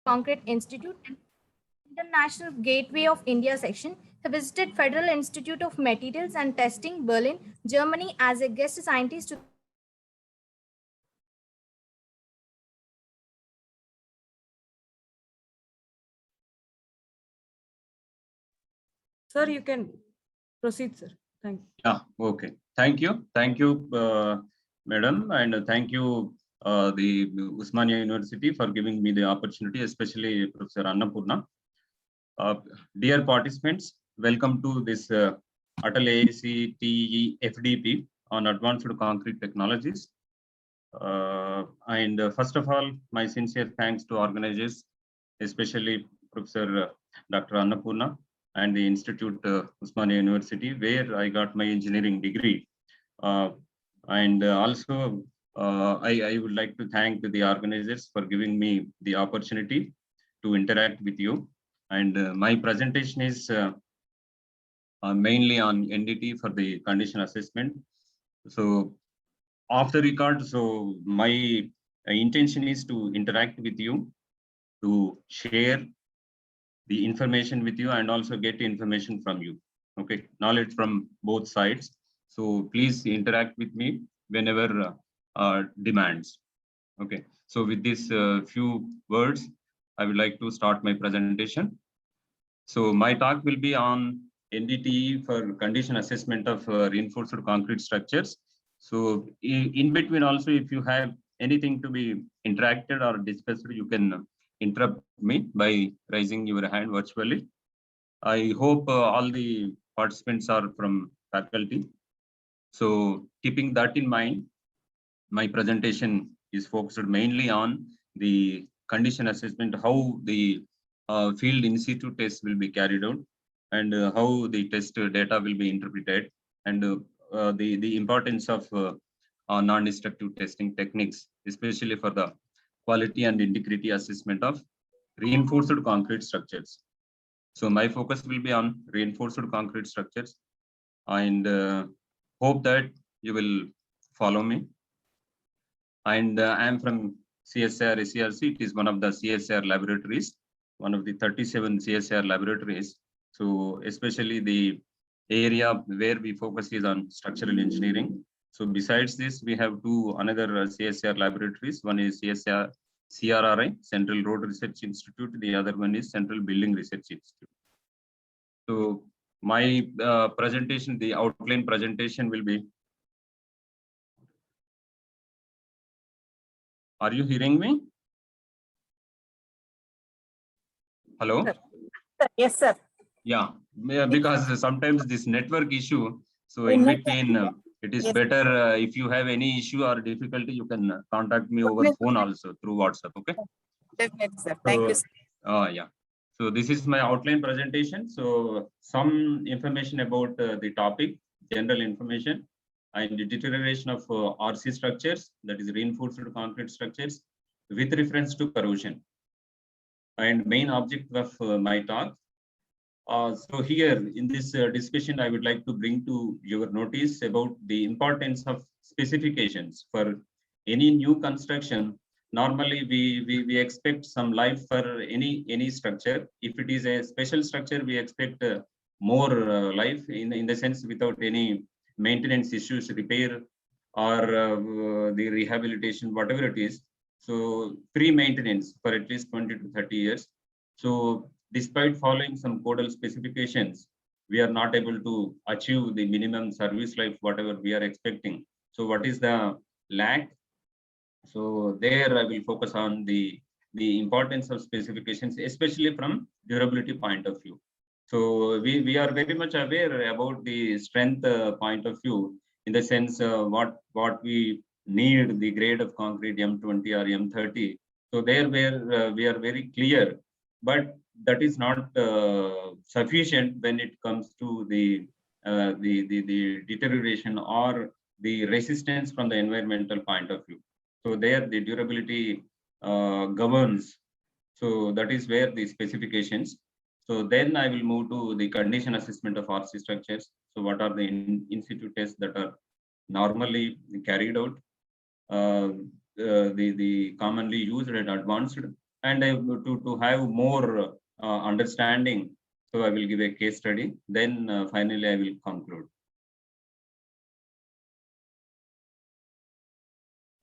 Concrete Institute and International Gateway of India section. He visited Federal Institute of Materials and Testing, Berlin, Germany as a guest scientist. Sir, you can proceed, sir. Thank you. Yeah, okay. Thank you, madam, and thank you, the Osmania University, for giving me the opportunity, especially Professor Annapurna. Dear participants, welcome to this Atal AIC TE FDP on Advanced Concrete Technologies. And first of all, my sincere thanks to organizers, especially Professor Dr. Annapurna and the Institute Osmania University, where I got my engineering degree. And also, I would like to thank the organizers for giving me the opportunity to interact with you. And my presentation is mainly on NDT for the condition assessment. So off the record, so my intention is to interact with you, to share the information with you, and also get information from you. Okay, knowledge from both sides. So please interact with me whenever demands. Okay, so with these few words, I would like to start my presentation. So my talk will be on NDT for condition assessment of reinforced concrete structures. So in between also, if you have anything to be interacted or discussed, you can interrupt me by raising your hand virtually. I hope all the participants are from faculty. So keeping that in mind, my presentation is focused mainly on the condition assessment, how the field in situ test will be carried out, and how the test data will be interpreted, and the importance of non-destructive testing techniques, especially for the quality and integrity assessment of reinforced concrete structures. So my focus will be on reinforced concrete structures, and hope that you will follow me. And I am from CSIR SCRC. It is one of the CSIR laboratories, one of the 37 CSIR laboratories. So especially the area where we focus is on structural engineering. So besides this, we have two another CSIR laboratories. One is CSIR CRRI, Central Road Research Institute. The other one is Central Building Research Institute. So my presentation, the outline presentation will be. Are you hearing me? Hello? Yes, sir. Yeah, because sometimes this network issue. So in between, it is better if you have any issue or difficulty, you can contact me over phone also through WhatsApp. Okay. Definitely, sir. Thank you, sir. Yeah. So this is my outline presentation. So some information about the topic, general information, and the deterioration of RC structures, that is reinforced concrete structures, with reference to corrosion. And main object of my talk. So here in this discussion, I would like to bring to your notice about the importance of specifications for any new construction. Normally, we expect some life for any structure. If it is a special structure, we expect more life in the sense without any maintenance issues, repair, or the rehabilitation, whatever it is. So free maintenance for at least 20 to 30 years. So despite following some codal specifications, we are not able to achieve the minimum service life, whatever we are expecting. So what is the lack? So there I will focus on the importance of specifications, especially from durability point of view. So we are very much aware about the strength point of view, in the sense what we need the grade of concrete M20 or M30. So there where we are very clear, but that is not sufficient when it comes to the deterioration or the resistance from the environmental point of view. So there the durability governs. So that is where the specifications. So then I will move to the condition assessment of RC structures. So what are the in situ tests that are normally carried out? The commonly used and advanced and to have more understanding, so I will give a case study. Then finally I will conclude.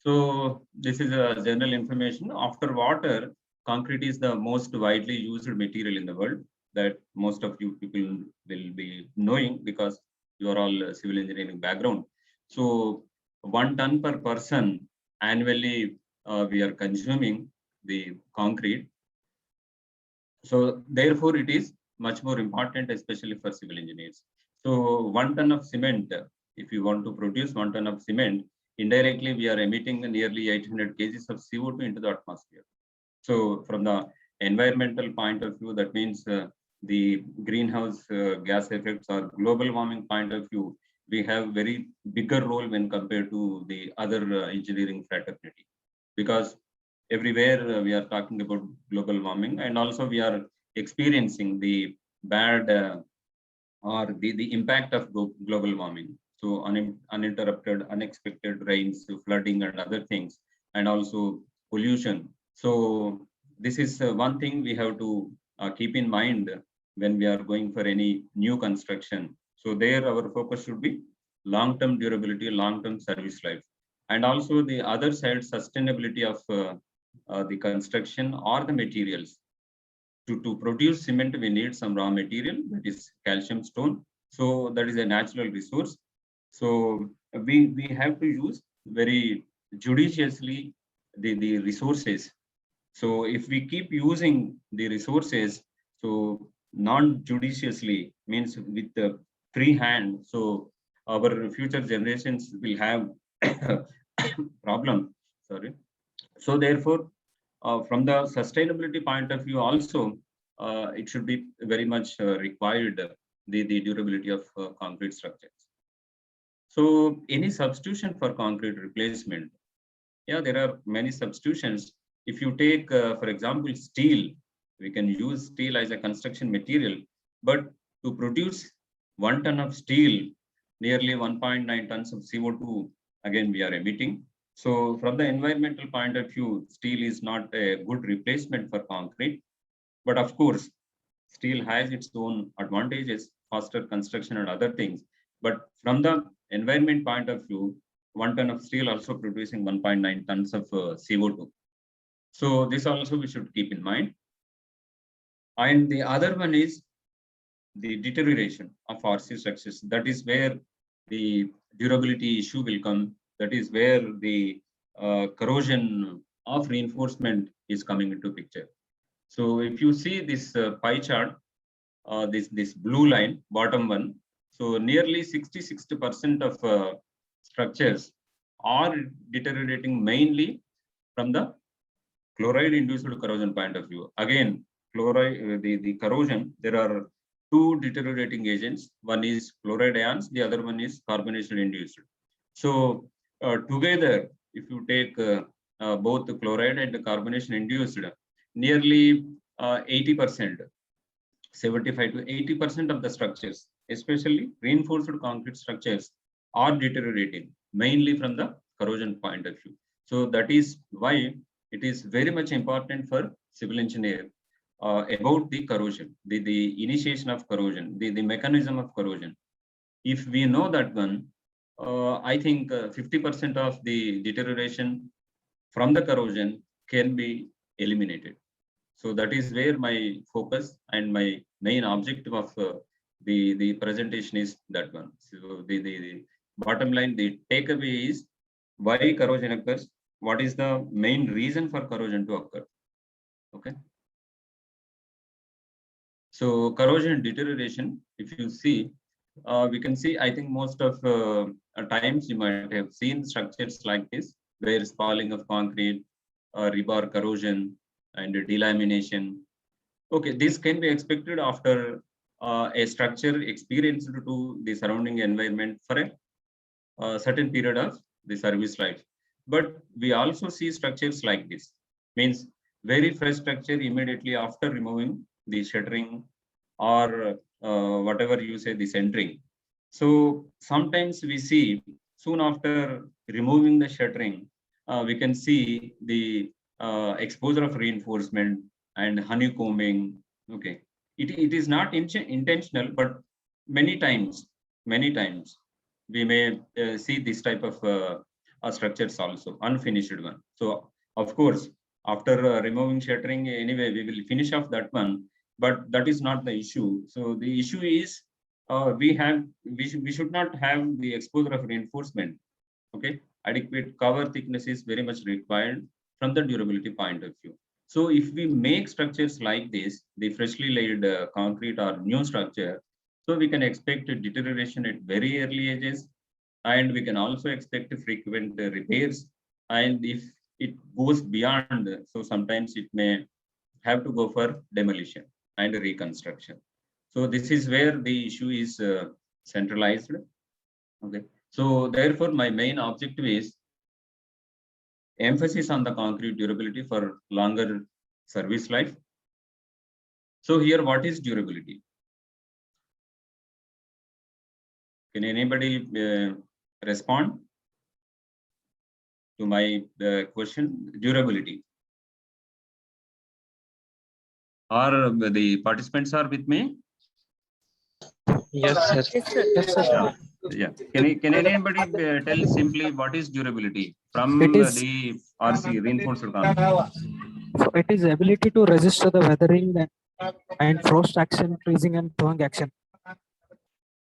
So this is a general information. After water, concrete is the most widely used material in the world, that most of you people will be knowing because you are all civil engineering background. So 1 ton per person annually we are consuming the concrete. So therefore it is much more important, especially for civil engineers. So 1 ton of cement, if you want to produce 1 ton of cement, indirectly we are emitting nearly 800 kgs of CO2 into the atmosphere. So from the environmental point of view, that means the greenhouse gas effects or global warming point of view, we have very bigger role when compared to the other engineering fraternity, because everywhere we are talking about global warming, and also we are experiencing the bad or the impact of global warming. So uninterrupted, unexpected rains, flooding and other things, and also pollution. So this is one thing we have to keep in mind when we are going for any new construction. So there our focus should be long-term durability, long-term service life. And also the other side, sustainability of the construction or the materials. To produce cement, we need some raw material, that is calcium stone. So that is a natural resource. So we have to use very judiciously the resources. So if we keep using the resources, so non-judiciously, means with the free hand, so our future generations will have problem. Sorry. So therefore, from the sustainability point of view also, it should be very much required, the durability of concrete structures. So any substitution for concrete replacement, yeah, there are many substitutions. If you take, for example, steel, we can use steel as a construction material, but to produce 1 ton of steel, nearly 1.9 tons of CO2, again, we are emitting. So from the environmental point of view, steel is not a good replacement for concrete. But of course, steel has its own advantages, faster construction and other things. But from the environment point of view, 1 ton of steel also producing 1.9 tons of CO2. So this also we should keep in mind. And the other one is the deterioration of RC structures. That is where the durability issue will come. That is where the corrosion of reinforcement is coming into picture. So if you see this pie chart, this blue line, bottom one, so nearly 66% of structures are deteriorating mainly from the chloride-induced corrosion point of view. Again, chloride, the corrosion, there are two deteriorating agents. One is chloride ions, the other one is carbonation-induced. So together, if you take both the chloride and the carbonation-induced, nearly 80%, 75 to 80% of the structures, especially reinforced concrete structures, are deteriorating mainly from the corrosion point of view. So that is why it is very much important for civil engineer about the corrosion, the initiation of corrosion, the mechanism of corrosion. If we know that one, I think 50% of the deterioration from the corrosion can be eliminated. So that is where my focus and my main objective of the presentation is that one. So the bottom line, the takeaway is why corrosion occurs, what is the main reason for corrosion to occur. Okay. So corrosion and deterioration, if you see, we can see, I think most of times you might have seen structures like this, where spalling of concrete, rebar corrosion, and delamination. Okay, this can be expected after a structure experienced to the surrounding environment for a certain period of the service life. But we also see structures like this, means very fresh structure immediately after removing the shuttering or whatever you say, the centering. So sometimes we see soon after removing the shuttering, we can see the exposure of reinforcement and honeycombing. Okay, it is not intentional, but many times we may see this type of structures also, unfinished one. So of course, after removing shuttering, anyway, we will finish off that one, but that is not the issue. So the issue is we should not have the exposure of reinforcement. Okay, adequate cover thickness is very much required from the durability point of view. So if we make structures like this, the freshly laid concrete or new structure, so we can expect a deterioration at very early ages, and we can also expect frequent repairs. And if it goes beyond, so sometimes it may have to go for demolition and reconstruction. So this is where the issue is centralized. Okay. So therefore, my main objective is emphasis on the concrete durability for longer service life. So here, what is durability? Can anybody respond to my question? Durability. Or the participants are with me? Yes, sir. Yes, sir. Yes, sir. Yeah. Can anybody tell simply what is durability from It is- the RC, reinforced concrete? So it is ability to resist the weathering and frost action, freezing and thawing action.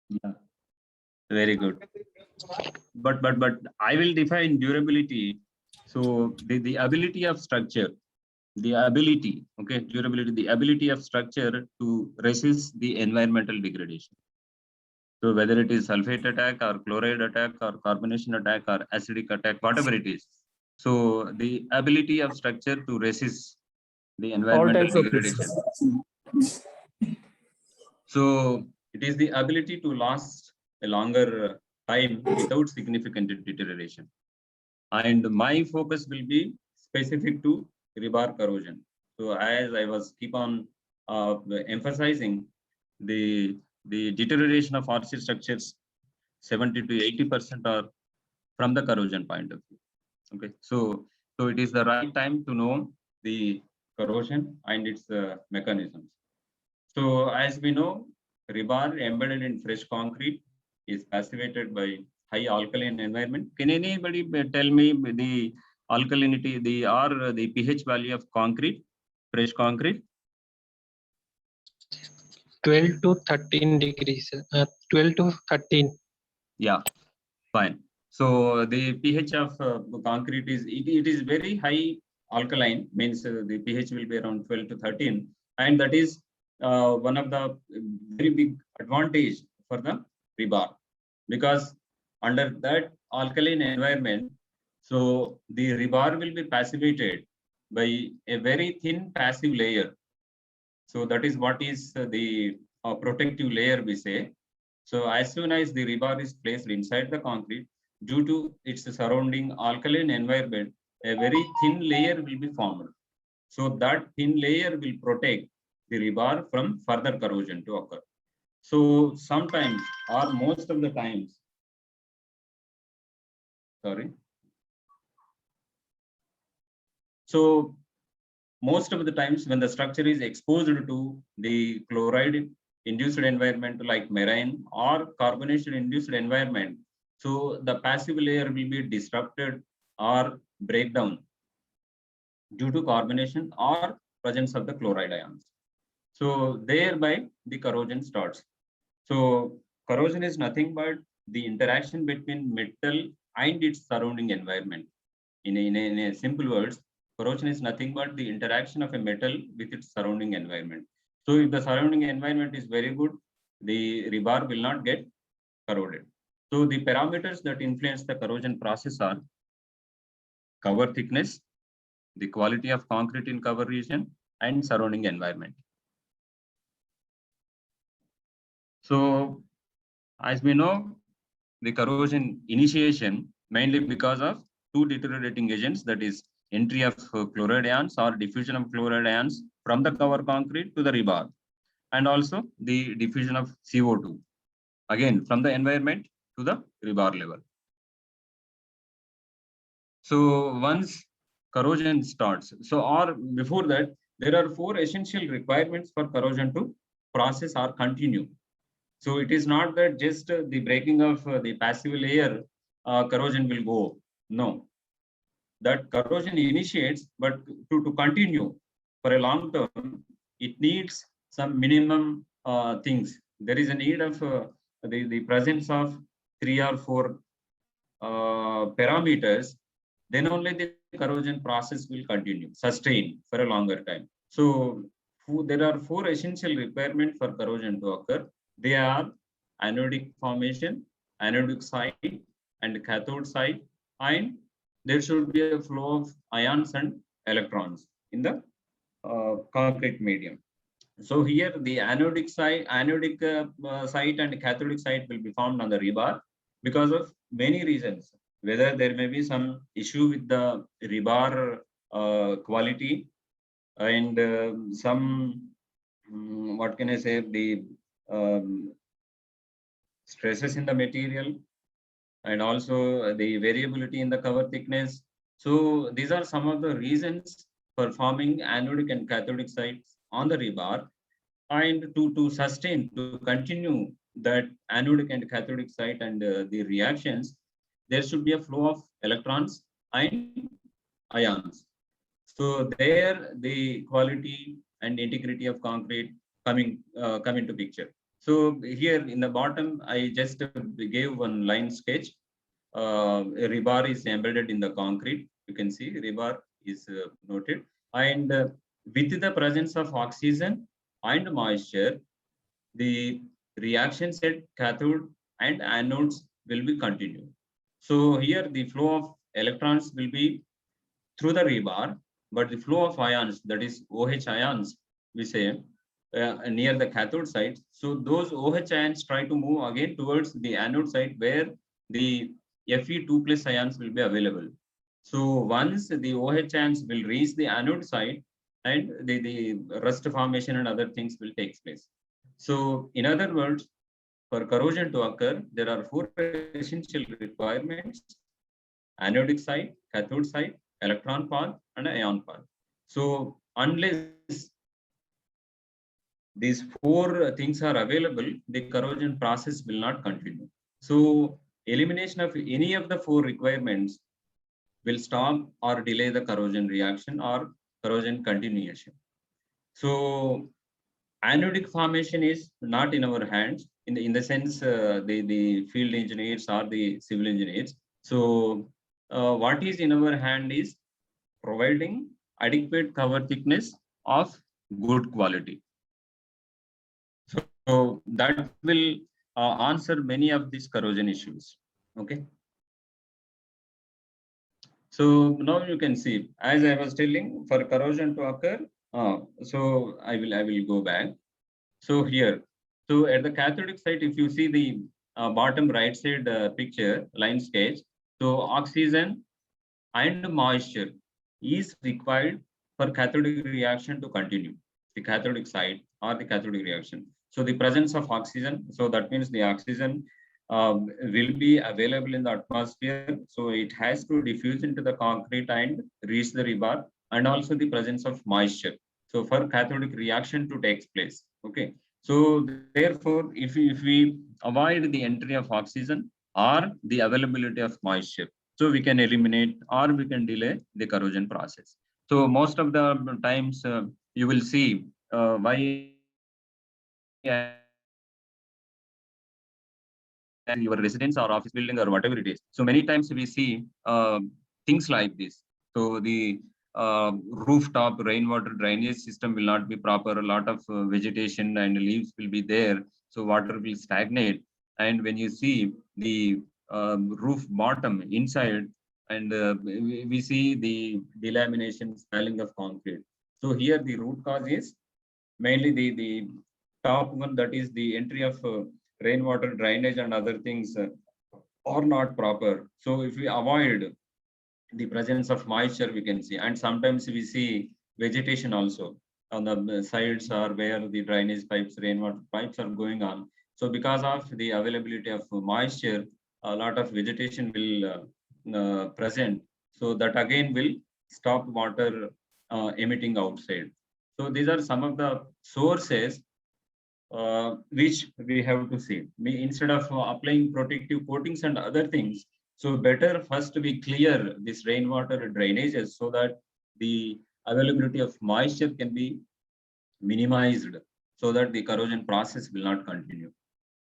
Yeah. Very good. But I will define durability. So the ability of structure, the ability, okay, durability, the ability of structure to resist the environmental degradation. So whether it is sulfate attack or chloride attack or carbonation attack or acidic attack, whatever it is. So the ability of structure to resist the environmental degradation. So it is the ability to last a longer time without significant deterioration. And my focus will be specific to rebar corrosion. So as I was keep on emphasizing, the deterioration of RC structures, 70 to 80% are from the corrosion point of view. Okay, so it is the right time to know the corrosion and its mechanisms. So as we know, rebar embedded in fresh concrete is passivated by high alkaline environment. Can anybody tell me the alkalinity, the pH value of concrete, fresh concrete? 12 to 13 degrees. 12 to 13. Yeah, fine. So the pH of concrete is, it is very high alkaline, means the pH will be around 12 to 13. And that is one of the very big advantage for the rebar, because under that alkaline environment, so the rebar will be passivated by a very thin passive layer. So that is what is the protective layer we say. So as soon as the rebar is placed inside the concrete, due to its surrounding alkaline environment, a very thin layer will be formed. So that thin layer will protect the rebar from further corrosion to occur. So sometimes, or most of the times, sorry. So most of the times when the structure is exposed to the chloride induced environment like marine or carbonation induced environment, so the passive layer will be disrupted or breakdown due to carbonation or presence of the chloride ions. So thereby the corrosion starts. So corrosion is nothing but the interaction between metal and its surrounding environment. In a simple words, corrosion is nothing but the interaction of a metal with its surrounding environment. So if the surrounding environment is very good, the rebar will not get corroded. So the parameters that influence the corrosion process are cover thickness, the quality of concrete in cover region, and surrounding environment. So as we know, the corrosion initiation mainly because of two deteriorating agents, that is entry of chloride ions or diffusion of chloride ions from the cover concrete to the rebar, and also the diffusion of CO2, again from the environment to the rebar level. So once corrosion starts. So, or before that, there are 4 essential requirements for corrosion to process or continue. So it is not that just the breaking of the passive layer, corrosion will go. No, that corrosion initiates, but to continue for a long term, it needs some minimum things. There is a need of the presence of 3 or 4 parameters, then only the corrosion process will continue, sustain for a longer time. So there are 4 essential requirements for corrosion to occur. They are anodic formation, anodic site, and cathode site, and there should be a flow of ions and electrons in the concrete medium. So here the anodic site and cathodic site will be found on the rebar because of many reasons. Whether there may be some issue with the rebar quality, and some what can I say, the stresses in the material, and also the variability in the cover thickness. So these are some of the reasons for forming anodic and cathodic sites on the rebar. And to sustain, to continue that anodic and cathodic site and the reactions, there should be a flow of electrons and ions. So there the quality and integrity of concrete come into picture. So here in the bottom, I just gave one line sketch. A rebar is embedded in the concrete. You can see rebar is noted. And with the presence of oxygen and moisture, the reactions at cathode and anodes will be continued. So here the flow of electrons will be through the rebar, but the flow of ions, that is OH ions, we say, near the cathode side. So those OH ions try to move again towards the anode side where the Fe2+ ions will be available. So once the OH ions will reach the anode side, and the rust formation and other things will take place. So in other words, for corrosion to occur, there are 4 essential requirements: anodic side, cathode side, electron path, and ion path. So unless these 4 things are available, the corrosion process will not continue. So elimination of any of the 4 requirements will stop or delay the corrosion reaction or corrosion continuation. So anodic formation is not in our hands, in the sense the field engineers or the civil engineers. So what is in our hand is providing adequate cover thickness of good quality. So that will answer many of these corrosion issues. Okay. So now you can see, as I was telling, for corrosion to occur, so I will go back. So here, so at the cathodic site, if you see the bottom right side picture, line sketch, so oxygen and moisture is required for cathodic reaction to continue, the cathodic site or the cathodic reaction. So the presence of oxygen, so that means the oxygen will be available in the atmosphere. So it has to diffuse into the concrete and reach the rebar, and also the presence of moisture. So for cathodic reaction to take place. Okay. So therefore, if we avoid the entry of oxygen or the availability of moisture, so we can eliminate or we can delay the corrosion process. So most of the times you will see why your residence or office building or whatever it is. So many times we see things like this. So the rooftop rainwater drainage system will not be proper. A lot of vegetation and leaves will be there. So water will stagnate. And when you see the roof bottom inside, and we see the delamination, swelling of concrete. So here the root cause is mainly the top one, that is the entry of rainwater drainage and other things are not proper. So if we avoid the presence of moisture, we can see, and sometimes we see vegetation also on the sides or where the drainage pipes, rainwater pipes are going on. So because of the availability of moisture, a lot of vegetation will present. So that again will stop water emitting outside. So these are some of the sources which we have to see. Instead of applying protective coatings and other things, so better first we clear this rainwater drainages so that the availability of moisture can be minimized so that the corrosion process will not continue.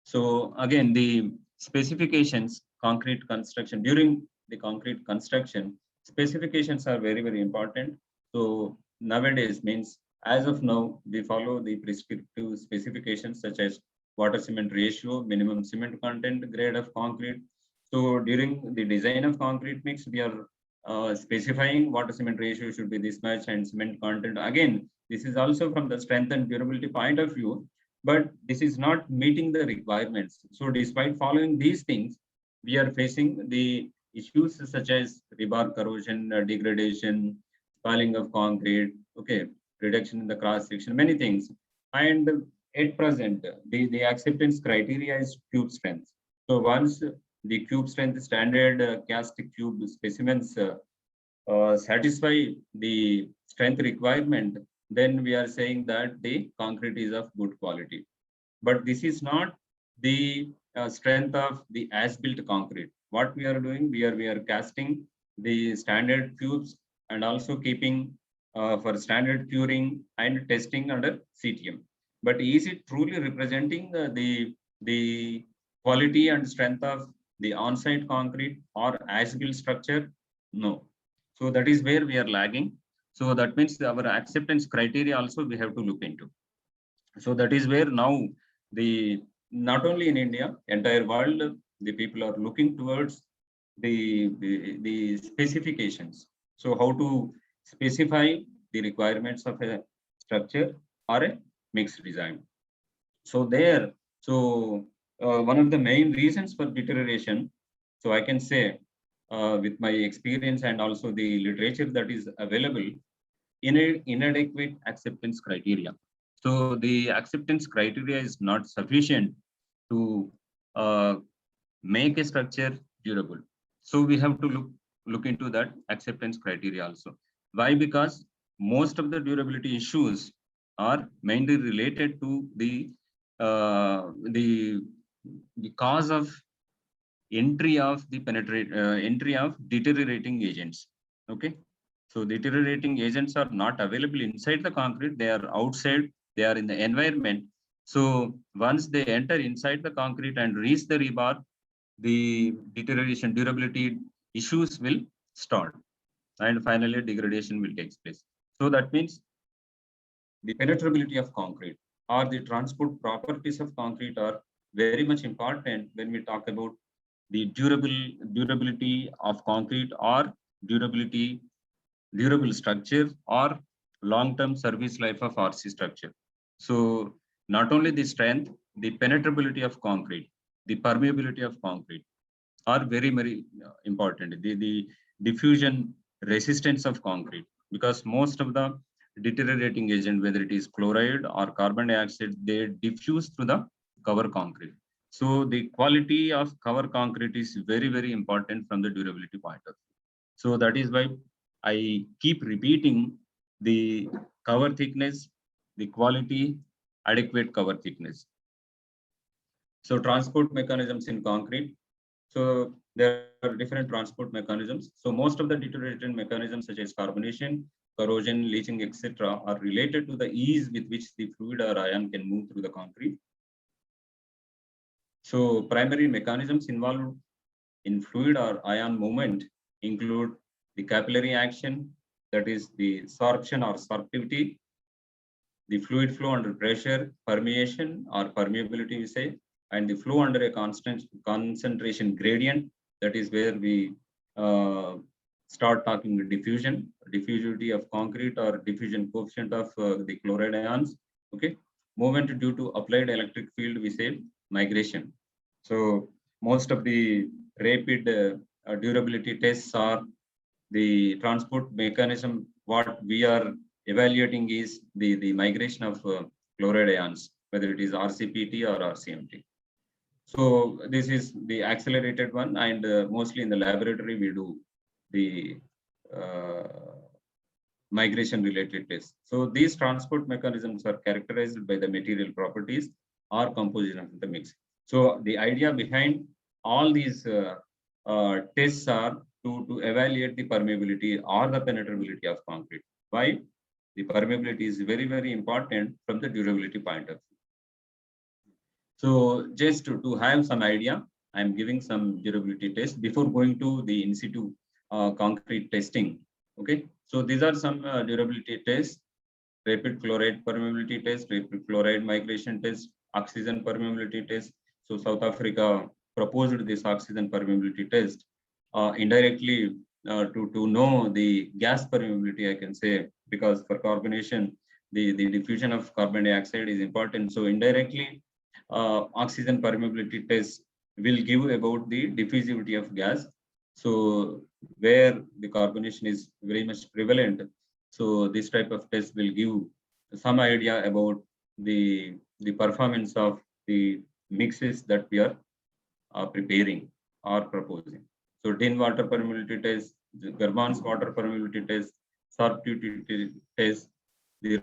So again, the specifications, concrete construction, during the concrete construction, specifications are very, very important. So nowadays means as of now, we follow the prescriptive specifications such as water cement ratio, minimum cement content, grade of concrete. So during the design of concrete mix, we are specifying water cement ratio should be this much and cement content. Again, this is also from the strength and durability point of view, but this is not meeting the requirements. So despite following these things, we are facing the issues such as rebar corrosion, degradation, spoiling of concrete, okay, reduction in the cross section, many things. And at present, the acceptance criteria is cube strength. So once the cube strength standard cast cube specimens satisfy the strength requirement, then we are saying that the concrete is of good quality. But this is not the strength of the as-built concrete. What we are doing, we are casting the standard cubes and also keeping for standard curing and testing under CTM. But is it truly representing the quality and strength of the on-site concrete or as-built structure? No. So that is where we are lagging. So that means our acceptance criteria also we have to look into. So that is where now not only in India, entire world, the people are looking towards the specifications. So how to specify the requirements of a structure or a mixed design. So one of the main reasons for deterioration, so I can say with my experience and also the literature that is available, inadequate acceptance criteria. So the acceptance criteria is not sufficient to make a structure durable. So we have to look into that acceptance criteria also. Why? Because most of the durability issues are mainly related to the cause of entry of deteriorating agents. Okay, so deteriorating agents are not available inside the concrete; they are outside. They are in the environment. So once they enter inside the concrete and reach the rebar, the deterioration, durability issues will start, and finally degradation will take place. So that means the penetrability of concrete or the transport properties of concrete are very much important when we talk about the durability of concrete or durable structure or long-term service life of RC structure. So not only the strength, the penetrability of concrete, the permeability of concrete are very, very important. The diffusion resistance of concrete, because most of the deteriorating agent, whether it is chloride or carbon dioxide, they diffuse through the cover concrete. So the quality of cover concrete is very, very important from the durability point of view. So that is why I keep repeating the cover thickness, the quality, adequate cover thickness. So transport mechanisms in concrete. So there are different transport mechanisms. So most of the deteriorating mechanisms such as carbonation, corrosion, leaching, etc. are related to the ease with which the fluid or ion can move through the concrete. So primary mechanisms involved in fluid or ion movement include the capillary action, that is the sorption or sorptivity, the fluid flow under pressure, permeation or permeability we say, and the flow under a constant concentration gradient, that is where we start talking diffusivity of concrete or diffusion coefficient of the chloride ions. Okay, movement due to applied electric field we say migration. So most of the rapid durability tests are the transport mechanism. What we are evaluating is the migration of chloride ions, whether it is RCPT or RCMT. So this is the accelerated one, and mostly in the laboratory we do the migration related tests. So these transport mechanisms are characterized by the material properties or composition of the mix. So the idea behind all these tests are to evaluate the permeability or the penetrability of concrete. Why? The permeability is very, very important from the durability point of view. So just to have some idea, I'm giving some durability test before going to the in situ concrete testing. Okay, so these are some durability tests: rapid chloride permeability test, rapid chloride migration test, oxygen permeability test. So South Africa proposed this oxygen permeability test indirectly to know the gas permeability, I can say, because for carbonation, the diffusion of carbon dioxide is important. So indirectly, oxygen permeability test will give about the diffusivity of gas. So where the carbonation is very much prevalent, so this type of test will give some idea about the performance of the mixes that we are preparing or proposing. So tin water permeability test, the Garban's water permeability test, sorptivity test, the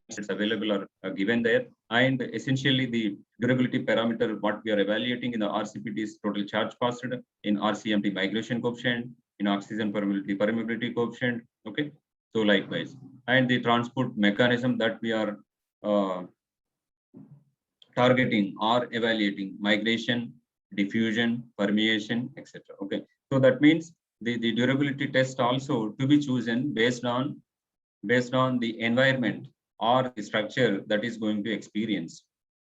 it's available or given there, and essentially the durability parameter what we are evaluating in the RCPT is total charge passed, in RCMT migration coefficient, in oxygen permeability coefficient. Okay, so likewise, and the transport mechanism that we are targeting or evaluating: migration, diffusion, permeation, etc. Okay, so that means the durability test also to be chosen based on the environment or the structure that is going to experience.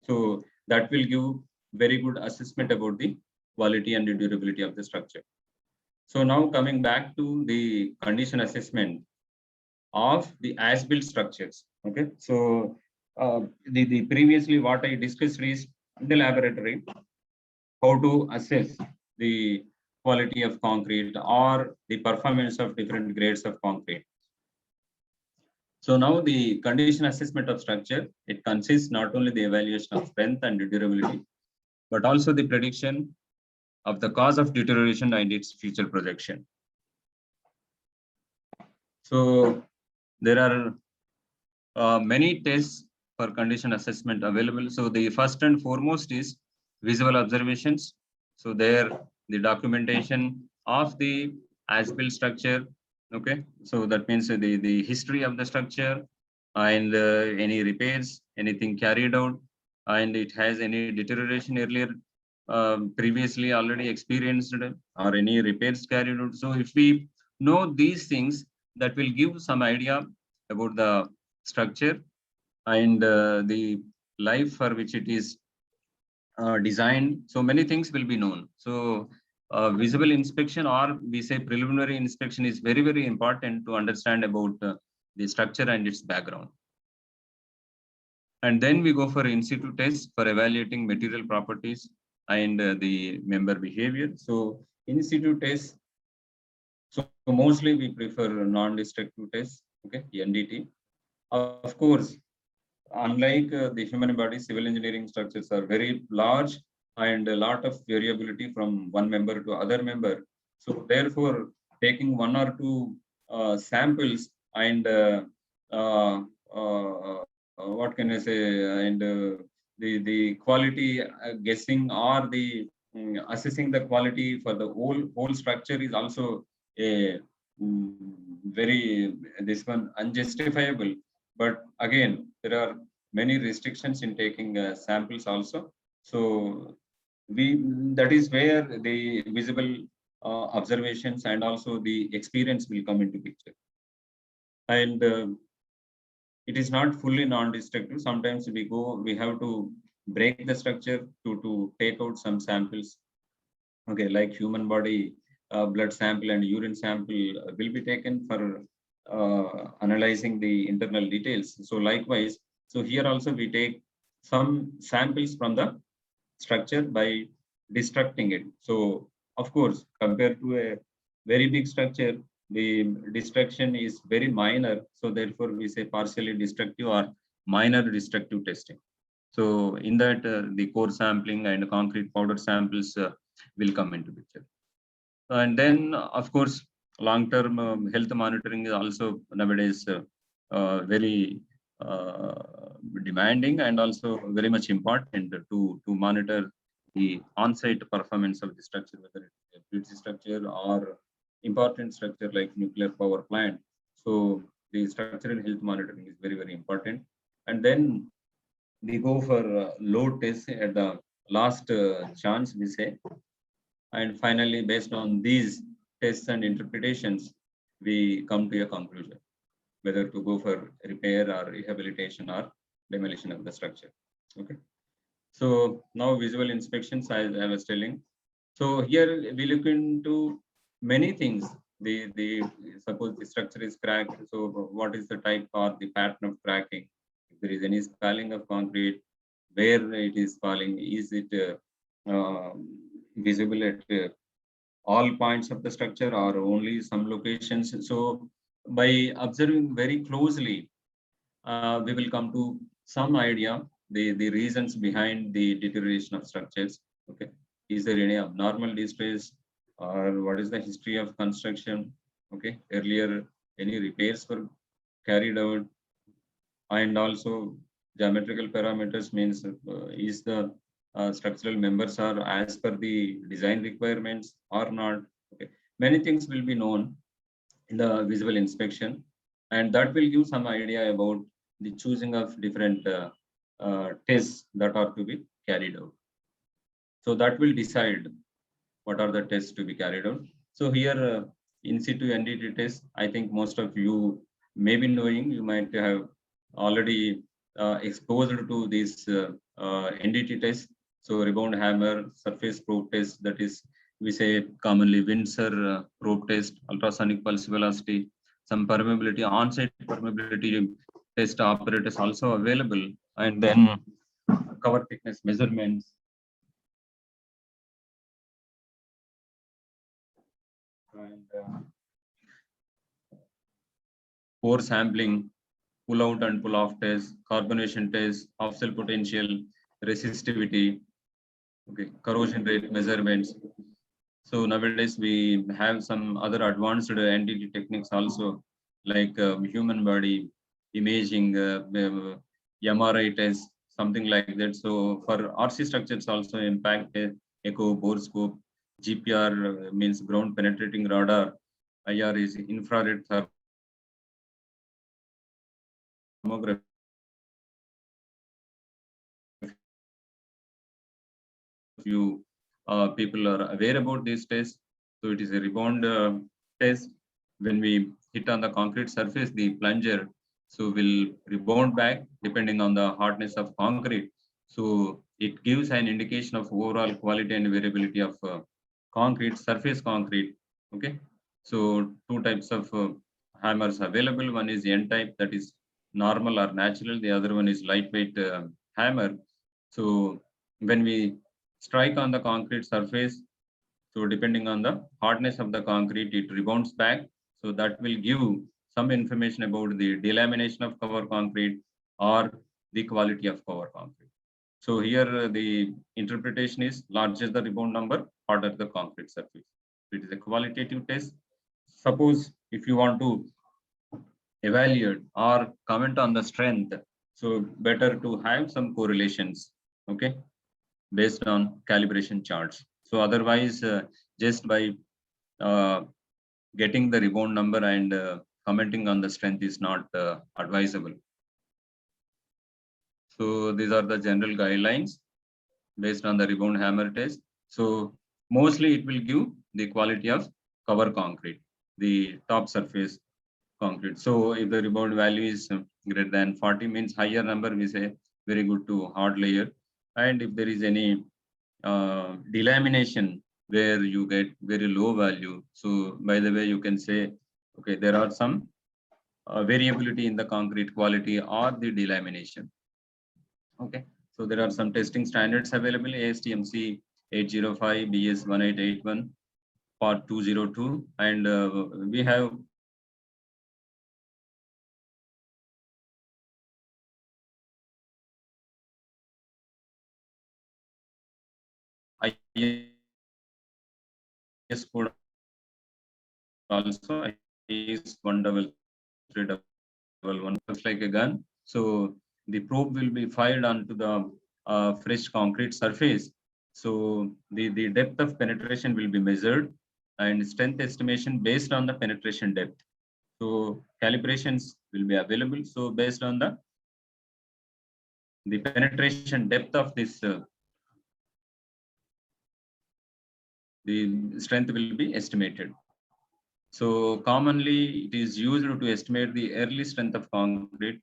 So that will give very good assessment about the quality and the durability of the structure. So now coming back to the condition assessment of the as-built structures. Okay, so the previously what I discussed is in the laboratory how to assess the quality of concrete or the performance of different grades of concrete. So now the condition assessment of structure, it consists not only the evaluation of strength and durability, but also the prediction of the cause of deterioration and its future projection. So there are many tests for condition assessment available. So the first and foremost is visual observations. So there the documentation of the as-built structure. Okay, so that means the history of the structure and any repairs, anything carried out, and it has any deterioration earlier previously already experienced, or any repairs carried out. So if we know these things, that will give some idea about the structure and the life for which it is designed. So many things will be known. So visual inspection, or we say preliminary inspection, is very, very important to understand about the structure and its background. And then we go for in situ tests for evaluating material properties and the member behavior. So in situ tests, so mostly we prefer non-destructive tests, okay, NDT. Of course, unlike the human body, civil engineering structures are very large and a lot of variability from one member to other member. So therefore, taking one or two samples and what can I say, and the quality guessing or the assessing the quality for the whole structure is also a very unjustifiable. But again, there are many restrictions in taking samples also. So that is where the visible observations and also the experience will come into picture. And it is not fully non-destructive. Sometimes we have to break the structure to take out some samples. Okay, like human body blood sample and urine sample will be taken for analyzing the internal details. So likewise, so here also we take some samples from the structure by destructing it. So of course, compared to a very big structure, the destruction is very minor. So therefore we say partially destructive or minor destructive testing. So in that the core sampling and concrete powder samples will come into picture. And then, of course, long-term health monitoring is also nowadays very demanding and also very much important to monitor the on-site performance of the structure, whether it's a bridge structure or important structure like nuclear power plant. So the structural health monitoring is very, very important. And then we go for load tests at the last chance, we say. And finally, based on these tests and interpretations, we come to a conclusion whether to go for repair or rehabilitation or demolition of the structure. Okay. So now visual inspections, as I was telling. So here we look into many things. The suppose the structure is cracked. So what is the type or the pattern of cracking? If there is any spalling of concrete, where it is falling, is it visible at all points of the structure or only some locations? So by observing very closely, we will come to some idea the reasons behind the deterioration of structures. Okay, is there any abnormal distress or what is the history of construction? Okay, earlier any repairs were carried out, and also geometrical parameters means is the structural members are as per the design requirements or not. Okay, many things will be known in the visual inspection, and that will give some idea about the choosing of different tests that are to be carried out. So that will decide what are the tests to be carried out. So here in situ NDT test, I think most of you may be knowing, you might have already exposed to this NDT test. So rebound hammer, surface probe test, that is we say commonly Windsor probe test, ultrasonic pulse velocity, some permeability, on-site permeability test apparatus also available, and then cover thickness measurements. And pore sampling, pull out and pull off test, carbonation test, offset potential, resistivity, okay, corrosion rate measurements. So nowadays we have some other advanced NDT techniques also, like human body imaging, MRI test, something like that. So for RC structures also impact echo, bore scope, GPR means ground penetrating radar, IR is infrared thermography. You people are aware about this test. So it is a rebound test. When we hit on the concrete surface, the plunger so will rebound back depending on the hardness of concrete. So it gives an indication of overall quality and variability of concrete, surface concrete. Okay. So two types of hammers available. One is N type, that is normal or natural. The other one is lightweight hammer. So when we strike on the concrete surface, so depending on the hardness of the concrete, it rebounds back. So that will give some information about the delamination of cover concrete or the quality of cover concrete. So here the interpretation is larger the rebound number, harder the concrete surface. It is a qualitative test. Suppose if you want to evaluate or comment on the strength, so better to have some correlations, okay, based on calibration charts. So otherwise, just by getting the rebound number and commenting on the strength is not advisable. So these are the general guidelines based on the rebound hammer test. So mostly it will give the quality of cover concrete, the top surface concrete. So if the rebound value is greater than 40 means higher number, we say very good to hard layer. And if there is any delamination where you get very low value, so by the way you can say, okay, there are some variability in the concrete quality or the delamination. Okay, so there are some testing standards available: ASTM-C 805, BS 1881, part 202, and we have IS code also IS 13311 looks like a gun. So the probe will be fired onto the fresh concrete surface. So the depth of penetration will be measured and strength estimation based on the penetration depth. So calibrations will be available. So based on the penetration depth of this, the strength will be estimated. So commonly it is used to estimate the early strength of concrete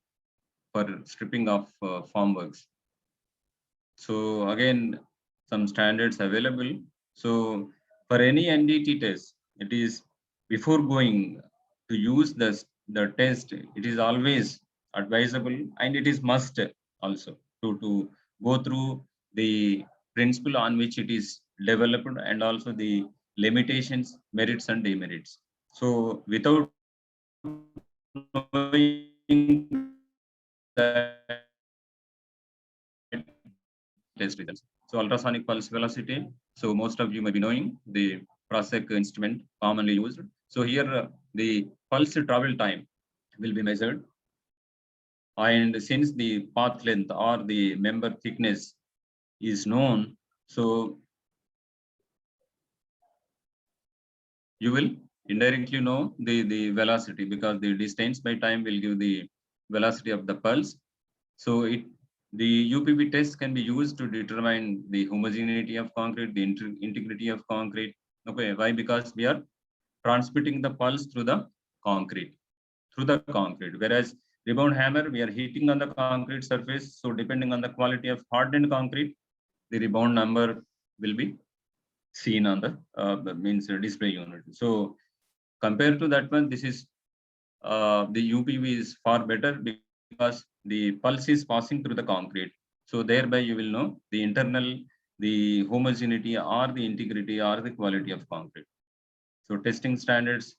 for stripping of formworks. So again, some standards available. So for any NDT test, it is before going to use the test, it is always advisable and it is must also to go through the principle on which it is developed and also the limitations, merits and demerits. So without knowing that test results. So ultrasonic pulse velocity. So most of you may be knowing the PROSEC instrument commonly used. So here the pulse travel time will be measured. And since the path length or the member thickness is known, so you will indirectly know the velocity because the distance by time will give the velocity of the pulse. So the UPV test can be used to determine the homogeneity of concrete, the integrity of concrete. Okay, why? Because we are transmitting the pulse through the concrete, Whereas rebound hammer, we are hitting on the concrete surface. So depending on the quality of hardened concrete, the rebound number will be seen on the display unit. So compared to that one, this is the UPV is far better because the pulse is passing through the concrete. So thereby you will know the internal, the homogeneity or the integrity or the quality of concrete. So testing standards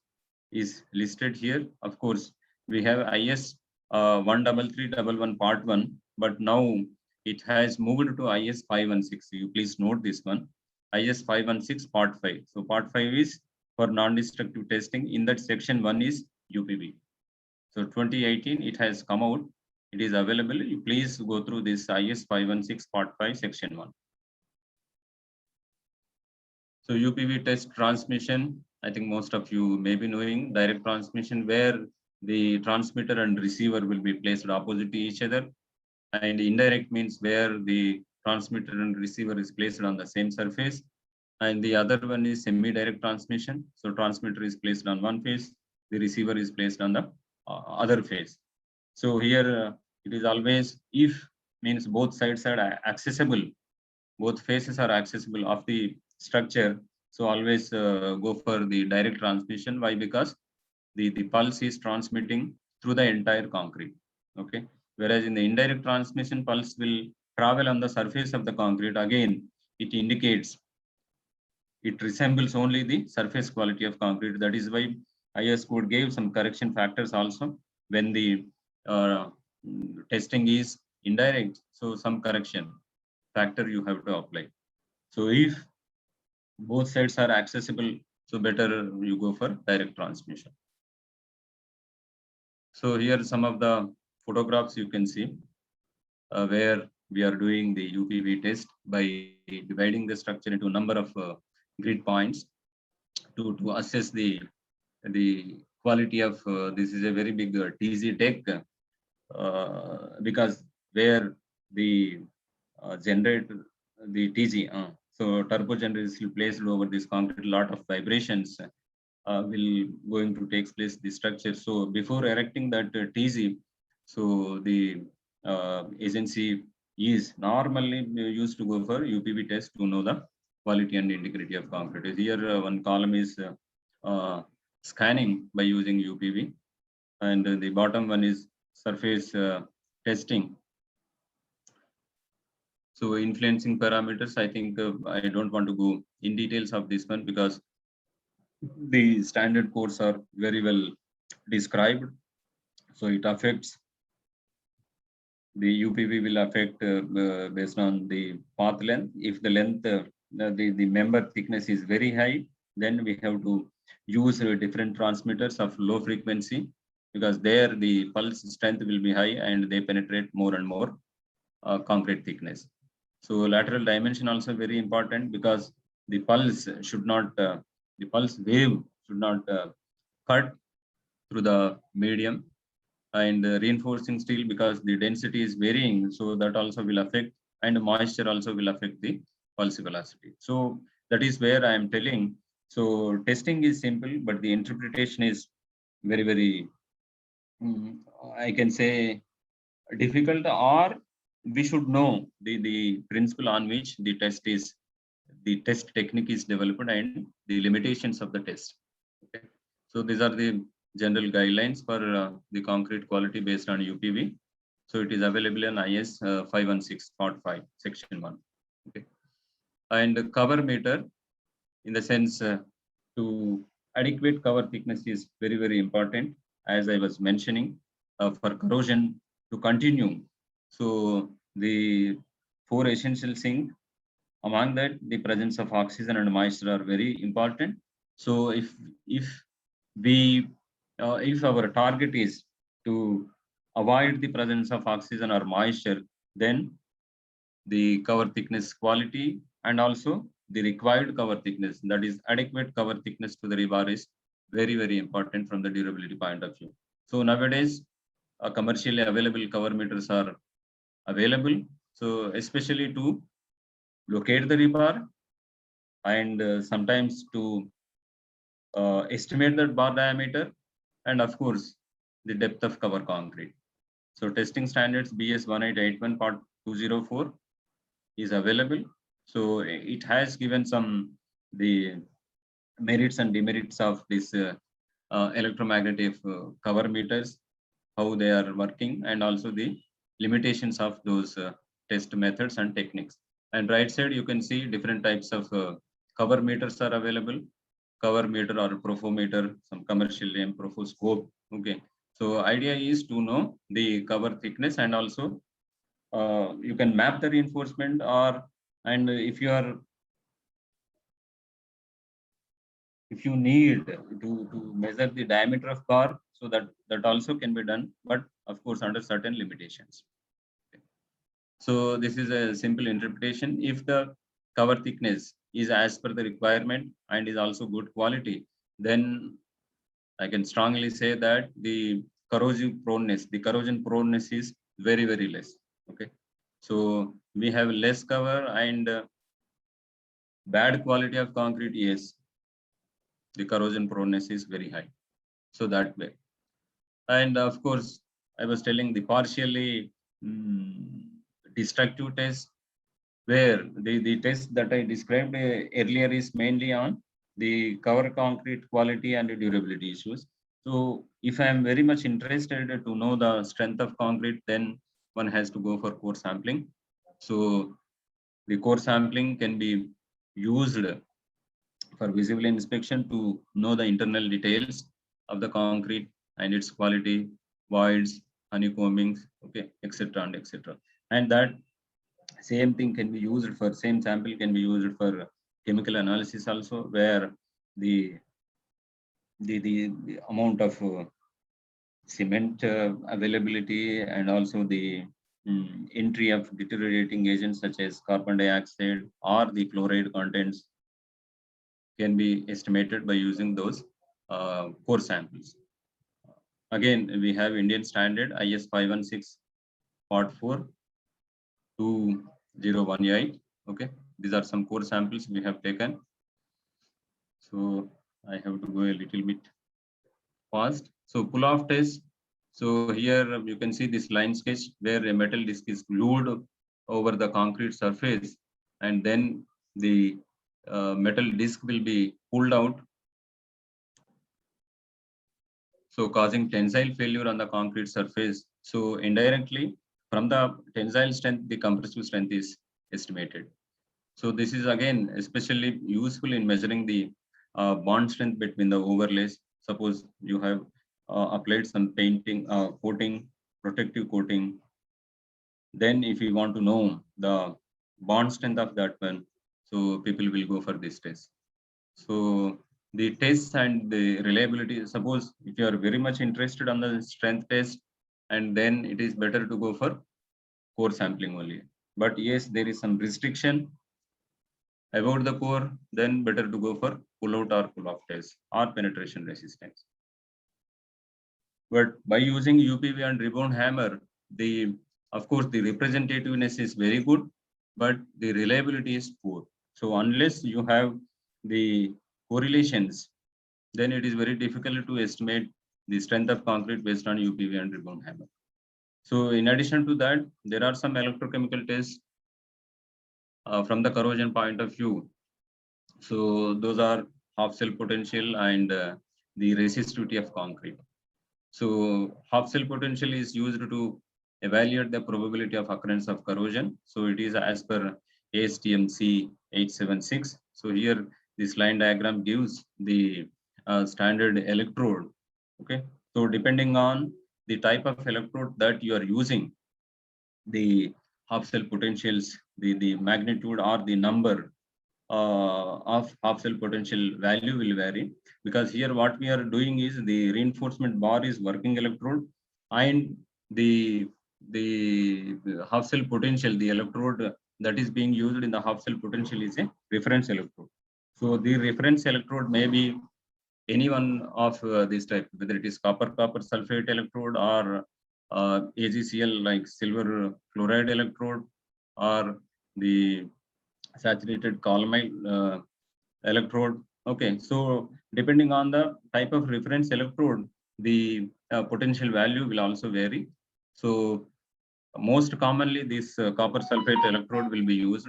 is listed here. Of course, we have IS 13311 part 1, but now it has moved to IS 516. You please note this one. IS 516 part 5. So part 5 is for non-destructive testing. In that section 1 is UPV. So 2018, it has come out. It is available. You please go through this IS 516 part 5 section 1. So UPV test transmission, I think most of you may be knowing direct transmission where the transmitter and receiver will be placed opposite to each other. And indirect means where the transmitter and receiver is placed on the same surface. And the other one is semi-direct transmission. So transmitter is placed on one face, the receiver is placed on the other face. So here it is always if means both sides are accessible, both faces are accessible of the structure. So always go for the direct transmission. Why? Because the pulse is transmitting through the entire concrete. Okay. Whereas in the indirect transmission, pulse will travel on the surface of the concrete. Again, it indicates, it resembles only the surface quality of concrete. That is why IS code gave some correction factors also when the testing is indirect. So some correction factor you have to apply. So if both sides are accessible, so better you go for direct transmission. So here some of the photographs you can see where we are doing the UPV test by dividing the structure into a number of grid points to assess the quality of this is a very big TZ tech because where the generator, the TG, so turbo generators will placed over this concrete, lot of vibrations will going to take place the structure. So before erecting that TG, so the agency is normally used to go for UPV test to know the quality and integrity of concrete. Here one column is scanning by using UPV, and the bottom one is surface testing. So influencing parameters, I think I don't want to go in details of this one because the standard codes are very well described. So it affects the UPV will affect based on the path length. If the length, the member thickness is very high, then we have to use different transmitters of low frequency, because there the pulse strength will be high and they penetrate more and more concrete thickness. So lateral dimension also very important, because the pulse should not, the pulse wave should not cut through the medium, and reinforcing steel, because the density is varying, so that also will affect, and moisture also will affect the pulse velocity. So that is where I am telling. So testing is simple, but the interpretation is very, very, I can say, difficult, or we should know the principle on which the test technique is developed and the limitations of the test. Okay. So these are the general guidelines for the concrete quality based on UPV. So it is available in IS 516 part 5 section 1. Okay. And cover meter, in the sense to adequate cover thickness is very, very important, as I was mentioning, for corrosion to continue. So the 4 essential things, among that the presence of oxygen and moisture are very important. So if our target is to avoid the presence of oxygen or moisture, then the cover thickness quality and also the required cover thickness, that is adequate cover thickness to the rebar, is very, very important from the durability point of view. So nowadays, commercially available cover meters are available. So especially to locate the rebar, and sometimes to estimate the bar diameter, and of course the depth of cover concrete. So testing standards BS 1881 part 204 is available. So it has given some the merits and demerits of this electromagnetic cover meters, how they are working, and also the limitations of those test methods and techniques. And right side, you can see different types of cover meters are available. Cover meter or profometer, some commercial name, profoscope. Okay. So idea is to know the cover thickness, and also you can map the reinforcement, and if you need to measure the diameter of bar, so that also can be done, but of course under certain limitations. Okay. So this is a simple interpretation. If the cover thickness is as per the requirement and is also good quality, then I can strongly say that the corrosion proneness is very, very less. Okay. So we have less cover and bad quality of concrete, yes, the corrosion proneness is very high. So that way. And of course, I was telling the partially destructive test, where the test that I described earlier is mainly on the cover concrete quality and durability issues. So if I am very much interested to know the strength of concrete, then one has to go for core sampling. So the core sampling can be used for visual inspection to know the internal details of the concrete and its quality, voids, honeycombings, okay, etc. and etc. And that same thing can be used for, same sample can be used for chemical analysis also, where the amount of cement availability, and also the entry of deteriorating agents such as carbon dioxide or the chloride contents can be estimated by using those core samples. Again, we have Indian standard IS 516 part 4 2018. Okay, these are some core samples we have taken. So I have to go a little bit fast. So pull-off test. So here you can see this line sketch where a metal disc is glued over the concrete surface, and then the metal disc will be pulled out, so causing tensile failure on the concrete surface. So indirectly, from the tensile strength, the compressive strength is estimated. So this is again especially useful in measuring the bond strength between the overlays. Suppose you have applied some painting, coating, protective coating. Then if you want to know the bond strength of that one, so people will go for this test. So the tests and the reliability. Suppose if you are very much interested on the strength test, and then it is better to go for core sampling only. But yes, there is some restriction about the core, then better to go for pull out or pull off test or penetration resistance. But by using UPV and rebound hammer, of course the representativeness is very good, but the reliability is poor. So unless you have the correlations, then it is very difficult to estimate the strength of concrete based on UPV and rebound hammer. So in addition to that, there are some electrochemical tests from the corrosion point of view. So those are half cell potential and the resistivity of concrete. So half cell potential is used to evaluate the probability of occurrence of corrosion. So it is as per ASTM C876. So here this line diagram gives the standard electrode. Okay. So depending on the type of electrode that you are using, the half cell potentials, the magnitude or the number of half cell potential value will vary, because here what we are doing is the reinforcement bar is working electrode, and the half cell potential, the electrode that is being used in the half cell potential is a reference electrode. So the reference electrode may be any one of this type, whether it is copper sulfate electrode or AgCl like silver chloride electrode, or the saturated column electrode. Okay, so depending on the type of reference electrode, the potential value will also vary. So most commonly this copper sulfate electrode will be used.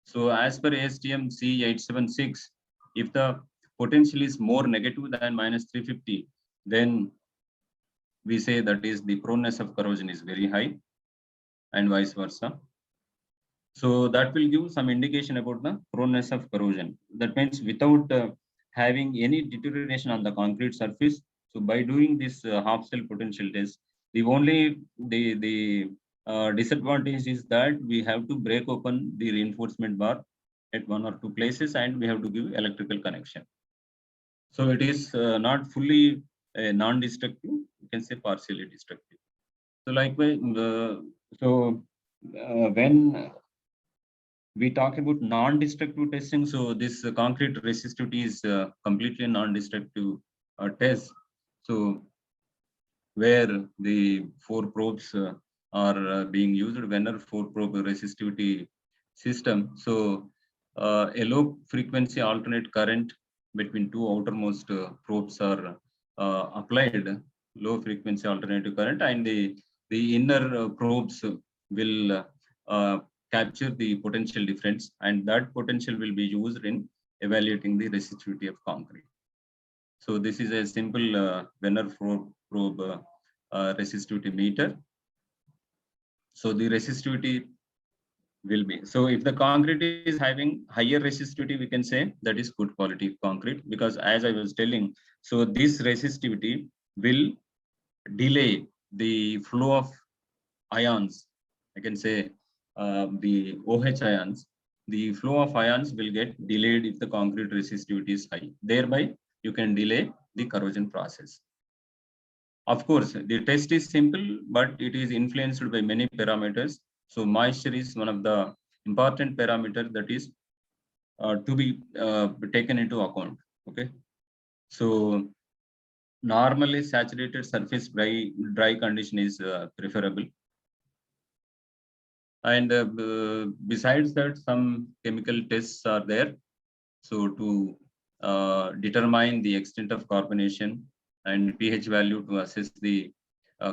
So as per ASTM C876, if the potential is more negative than -350, then we say that is the proneness of corrosion is very high, and vice versa. So that will give some indication about the proneness of corrosion. That means without having any deterioration on the concrete surface. So by doing this half cell potential test, the only disadvantage is that we have to break open the reinforcement bar at one or two places, and we have to give electrical connection. So it is not fully non-destructive, you can say partially destructive. So likewise, when we talk about non-destructive testing, so this concrete resistivity is completely non-destructive test. So where the 4 probes are being used, Venner 4 probe resistivity system. So a low frequency alternate current between two outermost probes are applied, low frequency alternating current, and the inner probes will capture the potential difference, and that potential will be used in evaluating the resistivity of concrete. So this is a simple Venner probe resistivity meter. So the resistivity will be, so if the concrete is having higher resistivity, we can say that is good quality concrete, because as I was telling, so this resistivity will delay the flow of ions. I can say the OH ions, the flow of ions will get delayed if the concrete resistivity is high. Thereby, you can delay the corrosion process. Of course, the test is simple, but it is influenced by many parameters. So moisture is one of the important parameters that is to be taken into account. Okay, so normally saturated surface dry condition is preferable. And besides that, some chemical tests are there. So to determine the extent of carbonation and pH value to assess the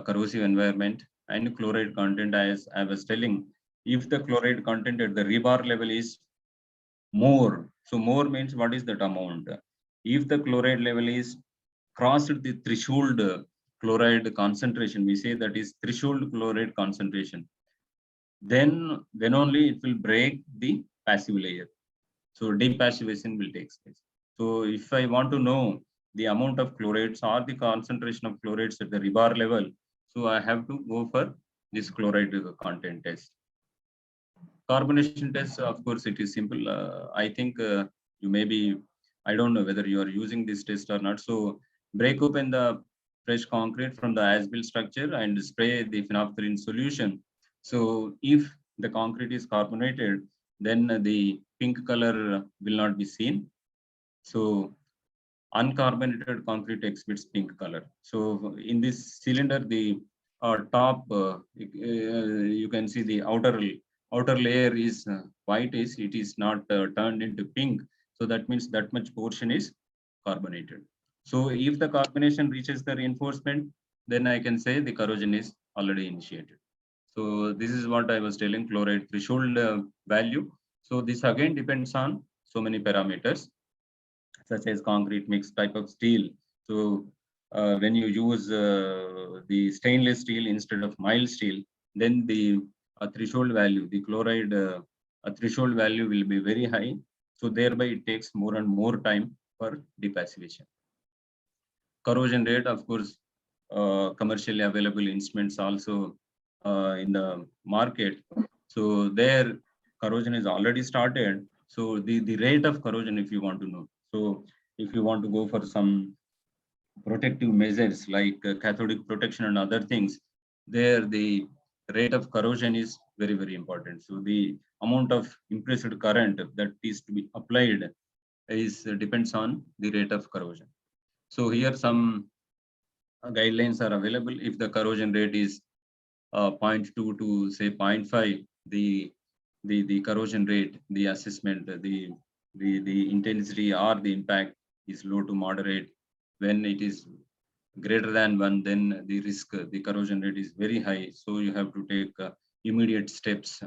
corrosive environment, and chloride content, as I was telling, if the chloride content at the rebar level is more, so more means what is that amount? If the chloride level is crossed the threshold chloride concentration, we say that is threshold chloride concentration, then only it will break the passive layer. So depassivation will take place. So if I want to know the amount of chlorides or the concentration of chlorides at the rebar level, so I have to go for this chloride content test. Carbonation test, of course, it is simple. I think you may be I don't know whether you are using this test or not. So break open the fresh concrete from the as-built structure and spray the phenolphthalein solution. So if the concrete is carbonated, then the pink color will not be seen. So uncarbonated concrete exhibits pink color. So in this cylinder, the top, you can see the outer layer is whitish. It is not turned into pink. So that means that much portion is carbonated. So if the carbonation reaches the reinforcement, then I can say the corrosion is already initiated. So this is what I was telling, chloride threshold value. So this again depends on so many parameters, such as concrete mix, type of steel. So when you use the stainless steel instead of mild steel, then the threshold value, the chloride threshold value will be very high. So thereby it takes more and more time for depassivation. Corrosion rate, of course, commercially available instruments also in the market. So their corrosion is already started. So the rate of corrosion, if you want to know. So if you want to go for some protective measures like cathodic protection and other things, there the rate of corrosion is very, very important. So the amount of impressed current that is to be applied is depends on the rate of corrosion. So here some guidelines are available. If the corrosion rate is 0.2 to say 0.5, the corrosion rate, the assessment, the intensity or the impact is low to moderate. When it is greater than 1, then the risk, the corrosion rate is very high. So you have to take immediate steps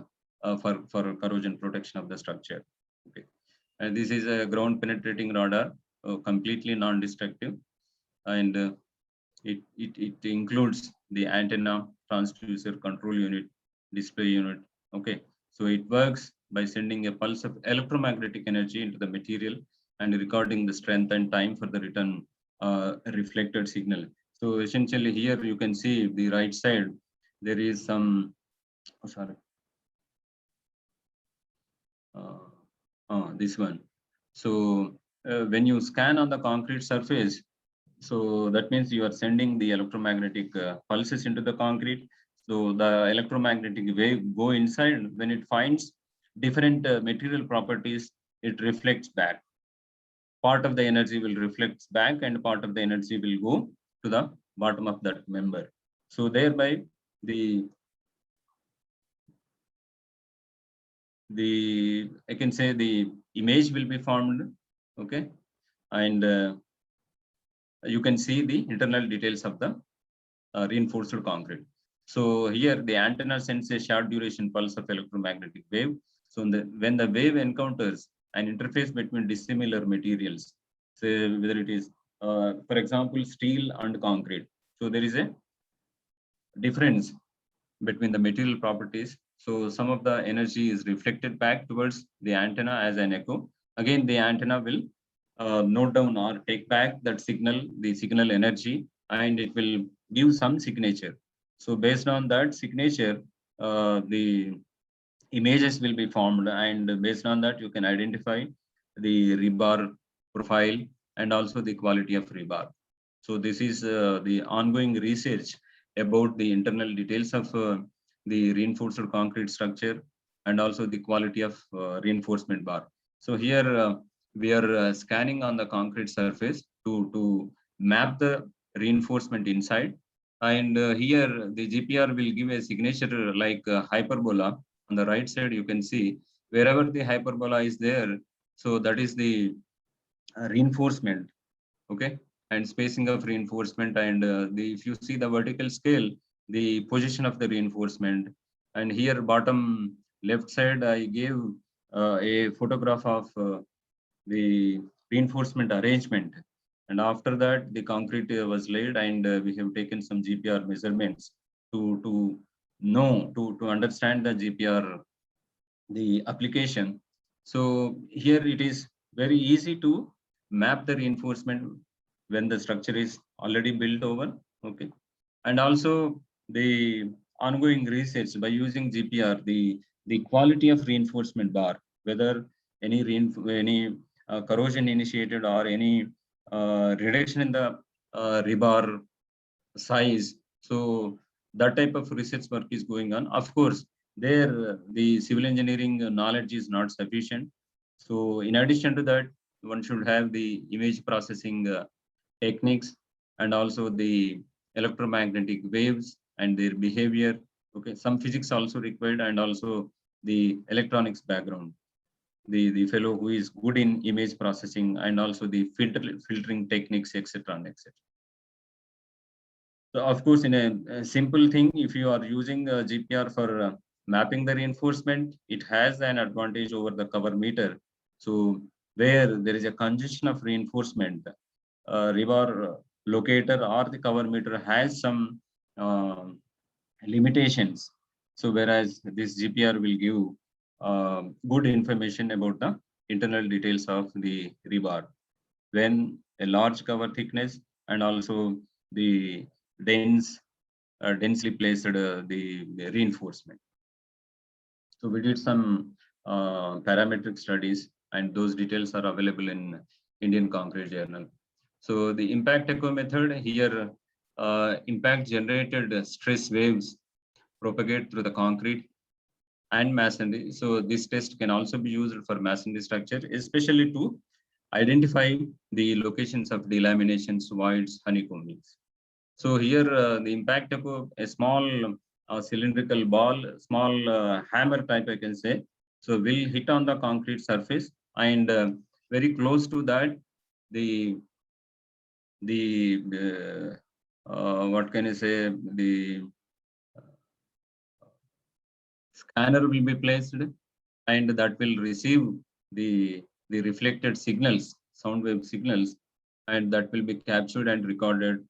for corrosion protection of the structure. Okay, and this is a ground penetrating radar, completely non-destructive, and it includes the antenna, transducer, control unit, display unit. Okay, so it works by sending a pulse of electromagnetic energy into the material and recording the strength and time for the return reflected signal. So essentially here you can see the right side, there is some, this one. So when you scan on the concrete surface, so that means you are sending the electromagnetic pulses into the concrete. So the electromagnetic wave go inside. When it finds different material properties, it reflects back. Part of the energy will reflect back and part of the energy will go to the bottom of that member. So thereby the I can say the image will be formed. Okay, and you can see the internal details of the reinforced concrete. So here the antenna sends a short duration pulse of electromagnetic wave. So when the wave encounters an interface between dissimilar materials, say whether it is, for example, steel and concrete. So there is a difference between the material properties. So some of the energy is reflected back towards the antenna as an echo. Again, the antenna will note down or take back that signal, the signal energy, and it will give some signature. So based on that signature, the images will be formed, and based on that you can identify the rebar profile and also the quality of rebar. So this is the ongoing research about the internal details of the reinforced concrete structure and also the quality of reinforcement bar. So here we are scanning on the concrete surface to map the reinforcement inside, and here the GPR will give a signature like hyperbola. On the right side you can see wherever the hyperbola is there, so that is the reinforcement. Okay, and spacing of reinforcement, and if you see the vertical scale, the position of the reinforcement. And here bottom left side I gave a photograph of the reinforcement arrangement, and after that the concrete was laid, and we have taken some GPR measurements to know, to understand the GPR, the application. So here it is very easy to map the reinforcement when the structure is already built over. Okay, and also the ongoing research by using GPR, the quality of reinforcement bar, whether any corrosion initiated or any reduction in the rebar size. So that type of research work is going on. Of course, there the civil engineering knowledge is not sufficient. So in addition to that, one should have the image processing techniques and also the electromagnetic waves and their behavior. Okay, some physics also required, and also the electronics background. The fellow who is good in image processing and also the filtering techniques, etc. and etc. So of course, in a simple thing, if you are using GPR for mapping the reinforcement, it has an advantage over the cover meter. So where there is a congestion of reinforcement, rebar locator or the cover meter has some limitations. So whereas this GPR will give good information about the internal details of the rebar when a large cover thickness and also the densely placed the reinforcement. So we did some parametric studies, and those details are available in Indian Concrete Journal. So the impact echo method here, impact generated stress waves propagate through the concrete and masonry. So this test can also be used for masonry structure, especially to identify the locations of delaminations, voids, honeycombings. So here the impact echo, a small cylindrical ball, small hammer type, I can say. So will hit on the concrete surface, and very close to that, the what can I say, the scanner will be placed, and that will receive the reflected signals, sound wave signals, and that will be captured and recorded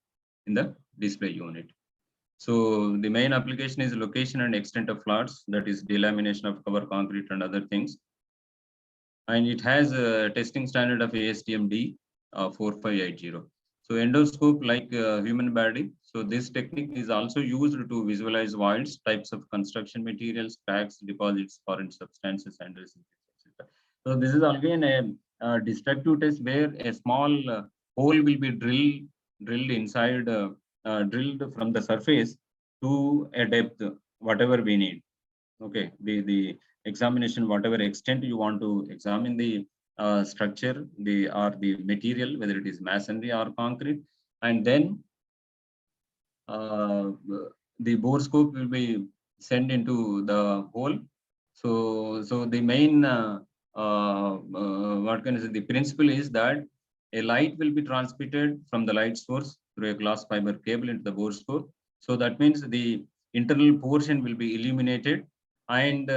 in the display unit. So the main application is location and extent of floods, that is delamination of cover concrete and other things. And it has a testing standard of ASTM-D 4580. So endoscope like human body. So this technique is also used to visualize voids, types of construction materials, cracks, deposits, foreign substances, and residues, etc. So this is again a destructive test where a small hole will be drilled inside, drilled from the surface to a depth, whatever we need. Okay, the examination, whatever extent you want to examine the structure, the material, whether it is masonry or concrete, and then the bore scope will be sent into the hole. So the main what can I say, the principle is that a light will be transmitted from the light source through a glass fiber cable into the bore scope. So that means the internal portion will be illuminated, and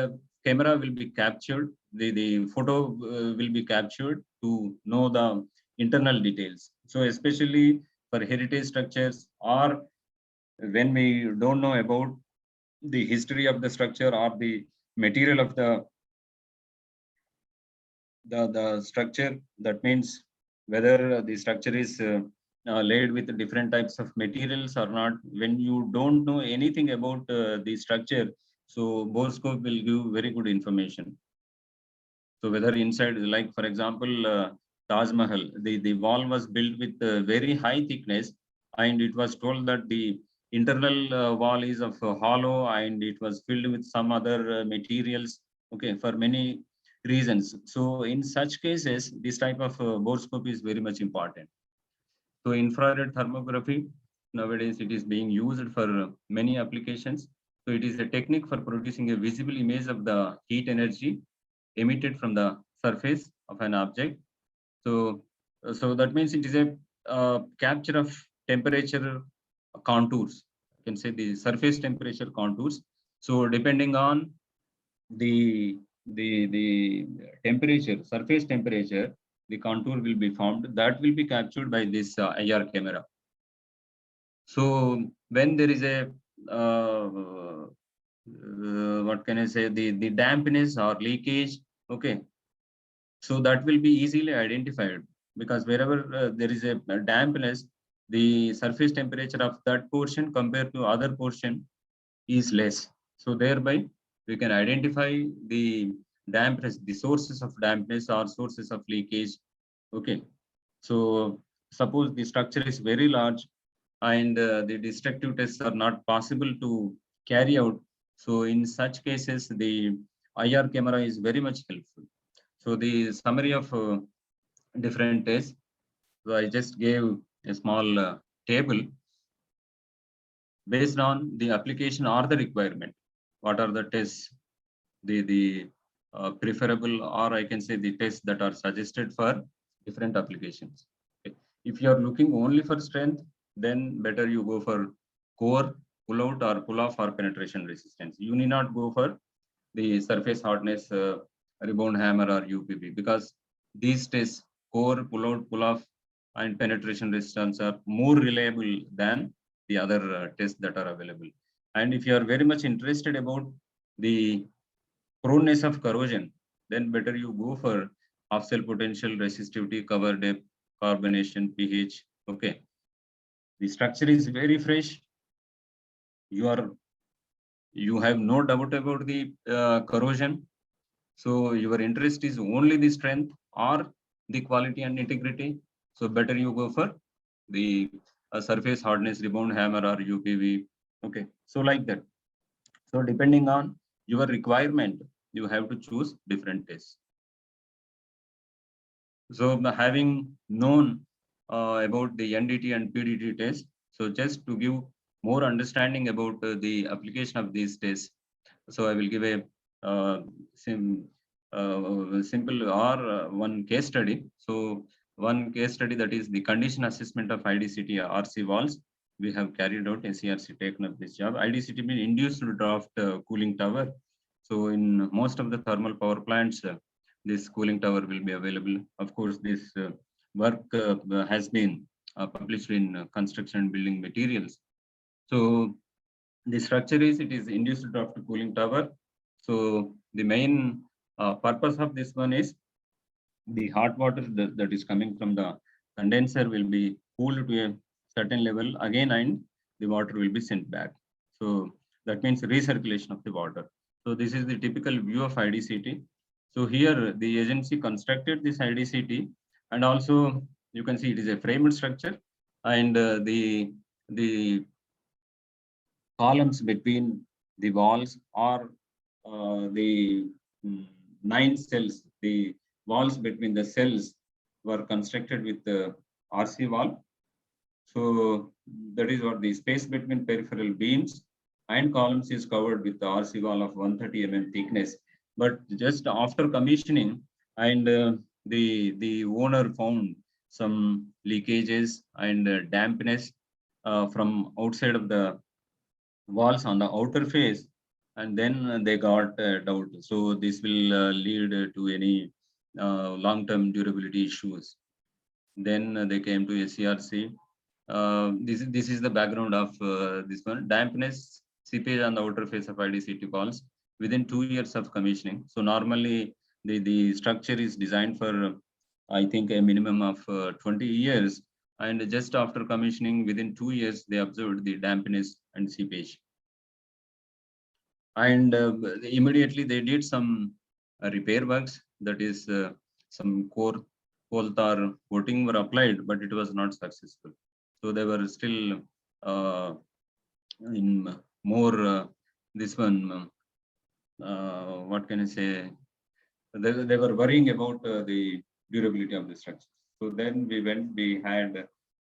camera will be captured. The photo will be captured to know the internal details. So especially for heritage structures, or when we don't know about the history of the structure or the material of the structure, that means whether the structure is laid with different types of materials or not. When you don't know anything about the structure, so bore scope will give very good information. So whether inside, like for example, Taj Mahal, the wall was built with very high thickness, and it was told that the internal wall is of hollow, and it was filled with some other materials, okay, for many reasons. So in such cases, this type of bore scope is very much important. So infrared thermography, nowadays it is being used for many applications. So it is a technique for producing a visible image of the heat energy emitted from the surface of an object. So that means it is a capture of temperature contours. You can say the surface temperature contours. So depending on the temperature, surface temperature, the contour will be formed. That will be captured by this IR camera. So when there is a what can I say, the dampness or leakage, okay, so that will be easily identified, because wherever there is a dampness, the surface temperature of that portion compared to other portion is less. So thereby we can identify the dampness, the sources of dampness or sources of leakage Okay. So suppose the structure is very large and the destructive tests are not possible to carry out. So in such cases, the IR camera is very much helpful. So the summary of different tests. So I just gave a small table based on the application or the requirement. What are the tests, the preferable, or I can say the tests that are suggested for different applications. Okay. If you are looking only for strength, then better you go for core, pull out or pull off or penetration resistance. You need not go for the surface hardness, rebound hammer or UPB, because these tests, core, pull out, pull off and penetration resistance, are more reliable than the other tests that are available. And if you are very much interested about the proneness of corrosion, then better you go for half cell potential, resistivity, cover depth, carbonation, pH. Okay. The structure is very fresh. You have no doubt about the corrosion. So your interest is only the strength or the quality and integrity. So better you go for the surface hardness, rebound hammer or UPV. Okay. So like that. So depending on your requirement, you have to choose different tests. So having known about the NDT and PDT test, so just to give more understanding about the application of these tests, so I will give a simple or one case study. So one case study, that is the condition assessment of IDCT RC walls. We have carried out, SERC taken up this job. IDCT means induced draft cooling tower. So in most of the thermal power plants, this cooling tower will be available. Of course, this work has been published in construction and building materials. So the structure is, it is induced draft cooling tower. So the main purpose of this one is the hot water that is coming from the condenser will be cooled to a certain level again, and the water will be sent back. So that means recirculation of the water. So this is the typical view of IDCT. So here the agency constructed this IDCT, and also you can see it is a framed structure, and the columns between the walls are the 9 cells. The walls between the cells were constructed with the RC wall. So that is what the space between peripheral beams and columns is covered with the RC wall of 130 mm thickness. But just after commissioning, and the owner found some leakages and dampness from outside of the walls on the outer face, and then they got doubt. So this will lead to any long-term durability issues. Then they came to SERC. This is the background of this one. Dampness, seepage on the outer face of IDCT walls within 2 years of commissioning. So normally the structure is designed for I think a minimum of 20 years. And just after commissioning, within 2 years, they observed the dampness and seepage. And immediately they did some repair works, that is some coal tar coating were applied, but it was not successful. So they were still in more this one, what can I say, they were worrying about the durability of the structure. So then we had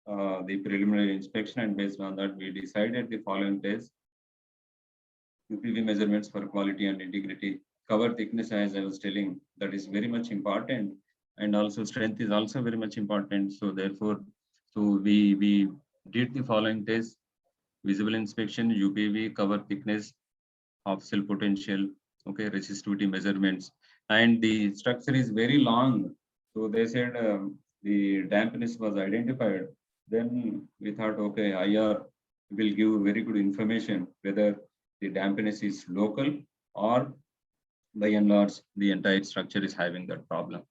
the preliminary inspection, and based on that we decided the following tests: UPV measurements for quality and integrity, cover thickness, as I was telling, that is very much important, and also strength is also very much important. So therefore, we did the following tests: visible inspection, UPV, cover thickness, half cell potential, okay, resistivity measurements, and the structure is very long. So they said the dampness was identified. Then we thought, okay, IR will give very good information whether the dampness is local or by and large the entire structure is having that problem.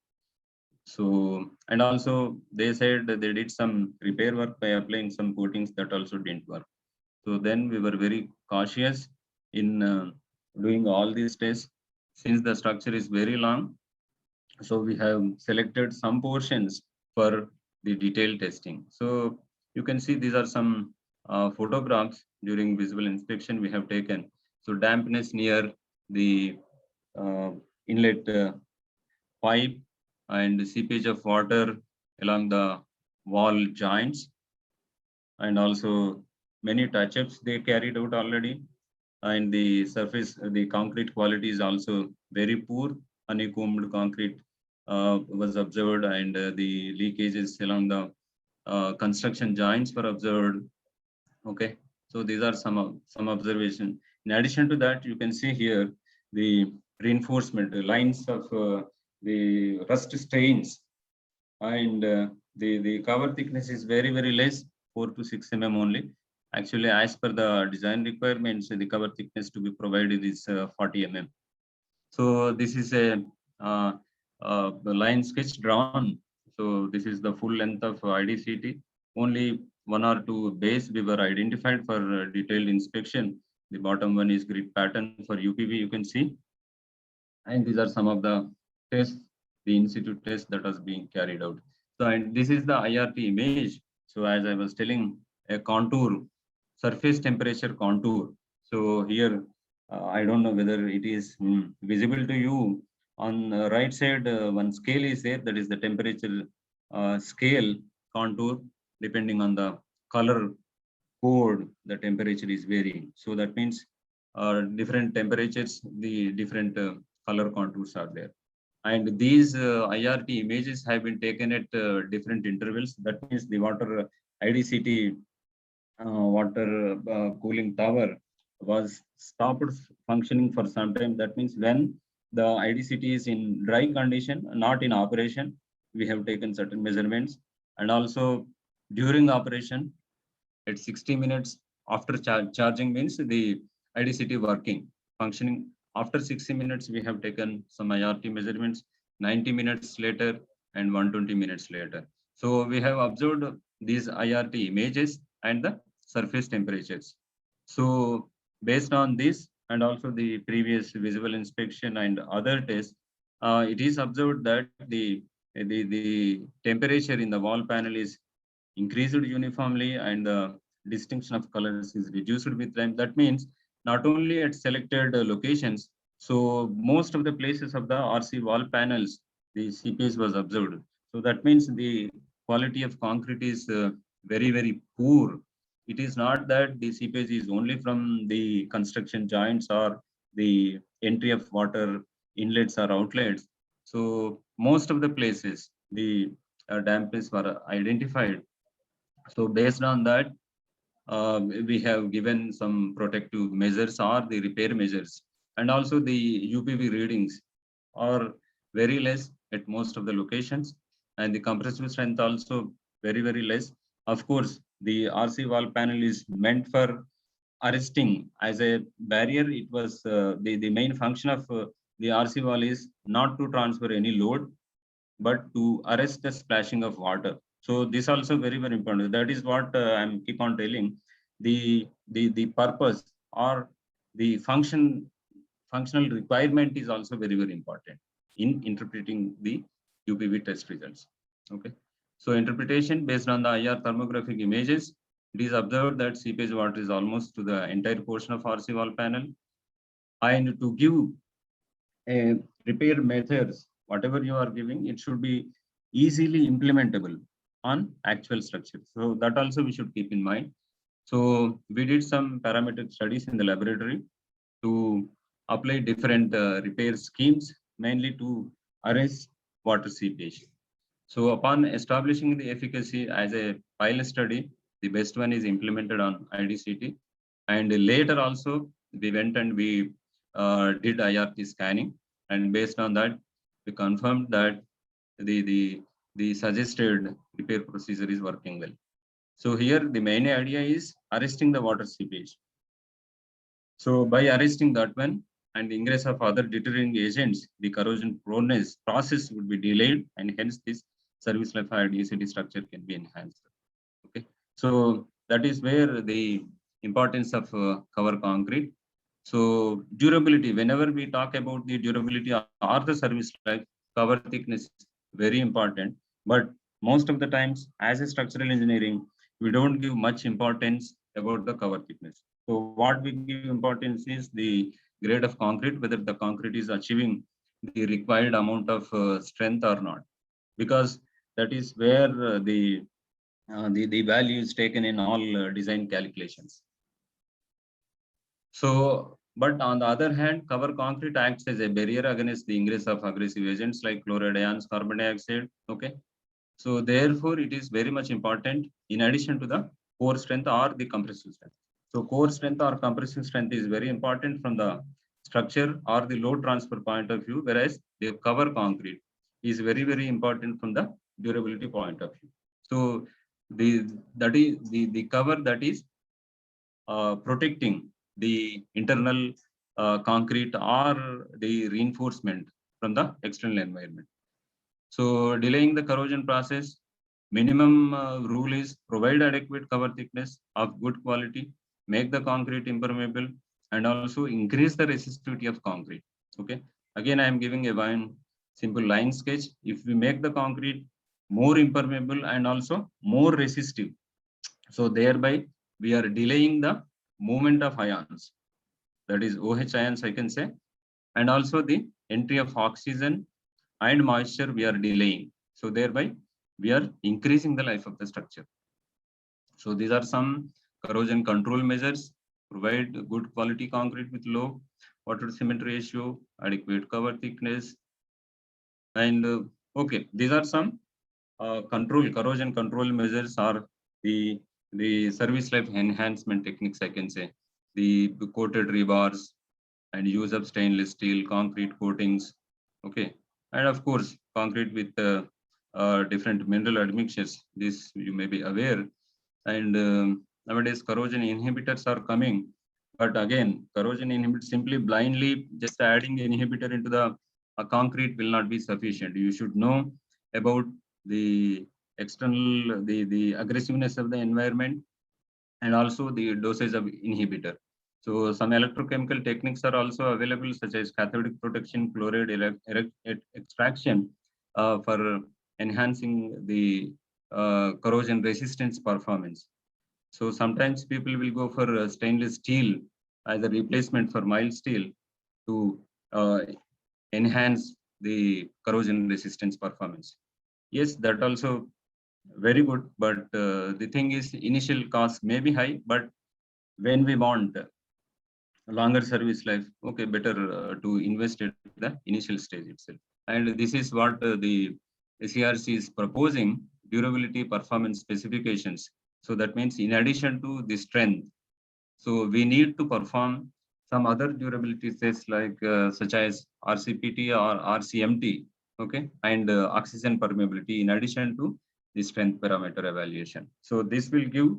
So, and also they said that they did some repair work by applying some coatings that also didn't work. So then we were very cautious in doing all these tests. Since the structure is very long, so we have selected some portions for the detailed testing. So you can see these are some photographs during visual inspection we have taken. So dampness near the inlet pipe and seepage of water along the wall joints, and also many touch-ups they carried out already. And the surface, the concrete quality is also very poor. Honeycombed concrete was observed, and the leakages along the construction joints were observed. Okay, so these are some observation. In addition to that, you can see here the reinforcement, the lines of the rust stains, and the cover thickness is very less, 4 to 6 mm only. Actually, as per the design requirements, the cover thickness to be provided is 40 mm. So this is a line sketch drawn. So this is the full length of IDCT. Only 1 or 2 bays we were identified for detailed inspection. The bottom one is grid pattern for UPV, you can see. And these are some of the tests, the in-situ test that was being carried out. So, and this is the IRT image. So as I was telling, a contour, surface temperature contour. So here, I don't know whether it is visible to you. On the right side, one scale is there, that is the temperature scale contour. Depending on the color code, the temperature is varying. So that means different temperatures, the different color contours are there. And these IRT images have been taken at different intervals. That means the water IDCT water cooling tower was stopped functioning for some time. That means when the IDCT is in dry condition, not in operation, we have taken certain measurements. And also during operation, at 60 minutes after charging means the IDCT working, functioning. After 60 minutes, we have taken some IRT measurements, 90 minutes later and 120 minutes later. So we have observed these IRT images and the surface temperatures. So based on this and also the previous visual inspection and other tests, it is observed that the temperature in the wall panel is increased uniformly, and the distinction of colors is reduced with time. That means not only at selected locations, so most of the places of the RC wall panels, the seepage was observed. So that means the quality of concrete is very poor. It is not that the seepage is only from the construction joints or the entry of water inlets or outlets. So most of the places, the dampness were identified. So based on that, we have given some protective measures or the repair measures, and also the UPV readings are very less at most of the locations, and the compressive strength also very less. Of course, the RC wall panel is meant for arresting as a barrier. It was the main function of the RC wall is not to transfer any load, but to arrest the splashing of water. So this also very important. That is what I'm keep on telling. The purpose or the functional requirement is also very important in interpreting the UPV test results. Okay. So interpretation based on the IR thermographic images, it is observed that seepage water is almost to the entire portion of RC wall panel. And to give a repair methods, whatever you are giving, it should be easily implementable on actual structure. So that also we should keep in mind. So we did some parametric studies in the laboratory to apply different repair schemes, mainly to arrest water seepage. So upon establishing the efficacy as a pilot study, the best one is implemented on IDCT. And later also, we went and we did IRT scanning. And based on that, we confirmed that the suggested repair procedure is working well. So here the main idea is arresting the water seepage. So by arresting that one and the ingress of other deterring agents, the corrosion proneness process would be delayed, and hence this service life IDCT structure can be enhanced. Okay, so that is where the importance of cover concrete. So durability, whenever we talk about the durability or the service life, cover thickness is very important. But most of the times as a structural engineering, we don't give much importance about the cover thickness. So what we give importance is the grade of concrete, whether the concrete is achieving the required amount of strength or not, because that is where the value is taken in all design calculations. So, but on the other hand, cover concrete acts as a barrier against the ingress of aggressive agents like chloride ions, carbon dioxide. Okay. So therefore, it is very much important in addition to the core strength or the compressive strength. So core strength or compressive strength is very important from the structure or the load transfer point of view, whereas the cover concrete is very, very important from the durability point of view. So the cover that is protecting the internal concrete or the reinforcement from the external environment. So delaying the corrosion process, minimum rule is provide adequate cover thickness of good quality, make the concrete impermeable, and also increase the resistivity of concrete. Okay. Again, I am giving a one simple line sketch. If we make the concrete more impermeable and also more resistive, so thereby we are delaying the movement of ions, that is OH ions, I can say, and also the entry of oxygen and moisture we are delaying. So thereby we are increasing the life of the structure. So these are some corrosion control measures. Provide good quality concrete with low water cement ratio, adequate cover thickness, and okay, these are some corrosion control measures or the service life enhancement techniques, I can say. The coated rebars and use of stainless steel, concrete coatings, okay. And of course, concrete with different mineral admixtures, this you may be aware. And nowadays corrosion inhibitors are coming. But again, corrosion inhibitor simply blindly just adding inhibitor into the concrete will not be sufficient. You should know about the external, the aggressiveness of the environment and also the dosage of inhibitor. So some electrochemical techniques are also available, such as cathodic protection, chloride extraction for enhancing the corrosion resistance performance. So sometimes people will go for stainless steel as a replacement for mild steel to enhance the corrosion resistance performance. Yes, that also very good, but the thing is initial cost may be high, but when we want longer service life, okay, better to invest at the initial stage itself. And this is what the SERC is proposing, durability performance specifications. So that means in addition to the strength, so we need to perform some other durability tests like such as RCPT or RCMT, okay, and oxygen permeability in addition to the strength parameter evaluation. So this will give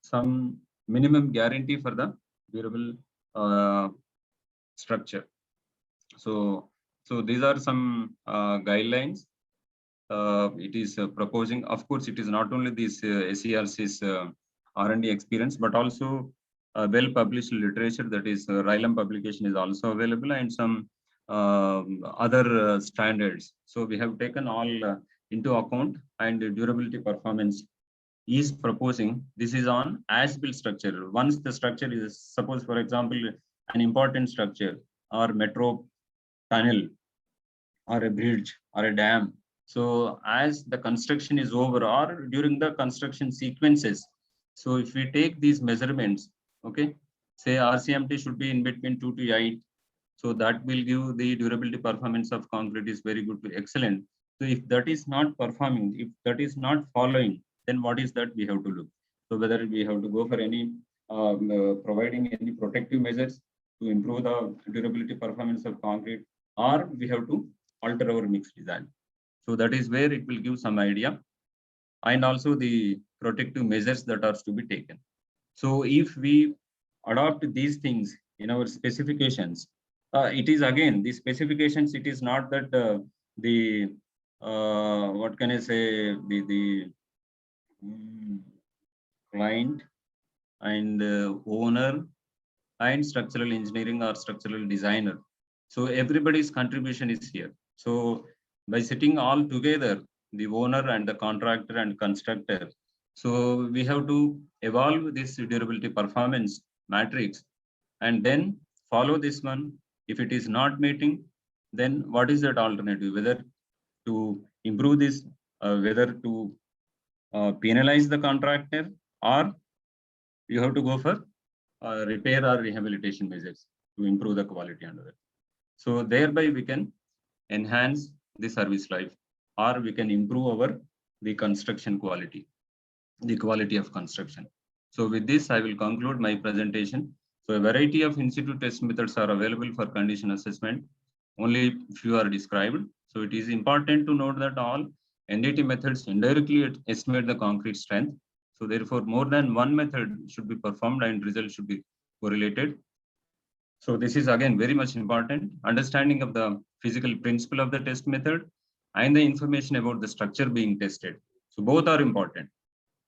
some minimum guarantee for the durable structure. So these are some guidelines it is proposing. Of course, it is not only this SERC's R&D experience, but also well-published literature, that is RILAM publication is also available, and some other standards. So we have taken all into account, and durability performance is proposing. This is on as-built structure. Once the structure is, suppose for example, an important structure or metro tunnel or a bridge or a dam. So as the construction is over or during the construction sequences, so if we take these measurements, okay, say RCMT should be in between 2 to 8. So that will give the durability performance of concrete is very good to excellent. So if that is not performing, if that is not following, then what is that we have to look? So whether we have to go for any providing any protective measures to improve the durability performance of concrete, or we have to alter our mix design. So that is where it will give some idea, and also the protective measures that are to be taken. So if we adopt these things in our specifications, it is again the specifications. It is not that the what can I say, the client and owner and structural engineering or structural designer. So everybody's contribution is here. So by sitting all together, the owner and the contractor and constructor. So we have to evolve this durability performance matrix and then follow this one. If it is not meeting, then what is that alternative? Whether to improve this, whether to penalize the contractor, or you have to go for repair or rehabilitation measures to improve the quality under that. So thereby we can enhance the service life, or we can improve the construction quality, the quality of construction. So with this, I will conclude my presentation. So a variety of in situ test methods are available for condition assessment. Only few are described. So it is important to note that all NDT methods indirectly estimate the concrete strength. So therefore, more than one method should be performed and results should be correlated. So this is again very much important. Understanding of the physical principle of the test method and the information about the structure being tested. So both are important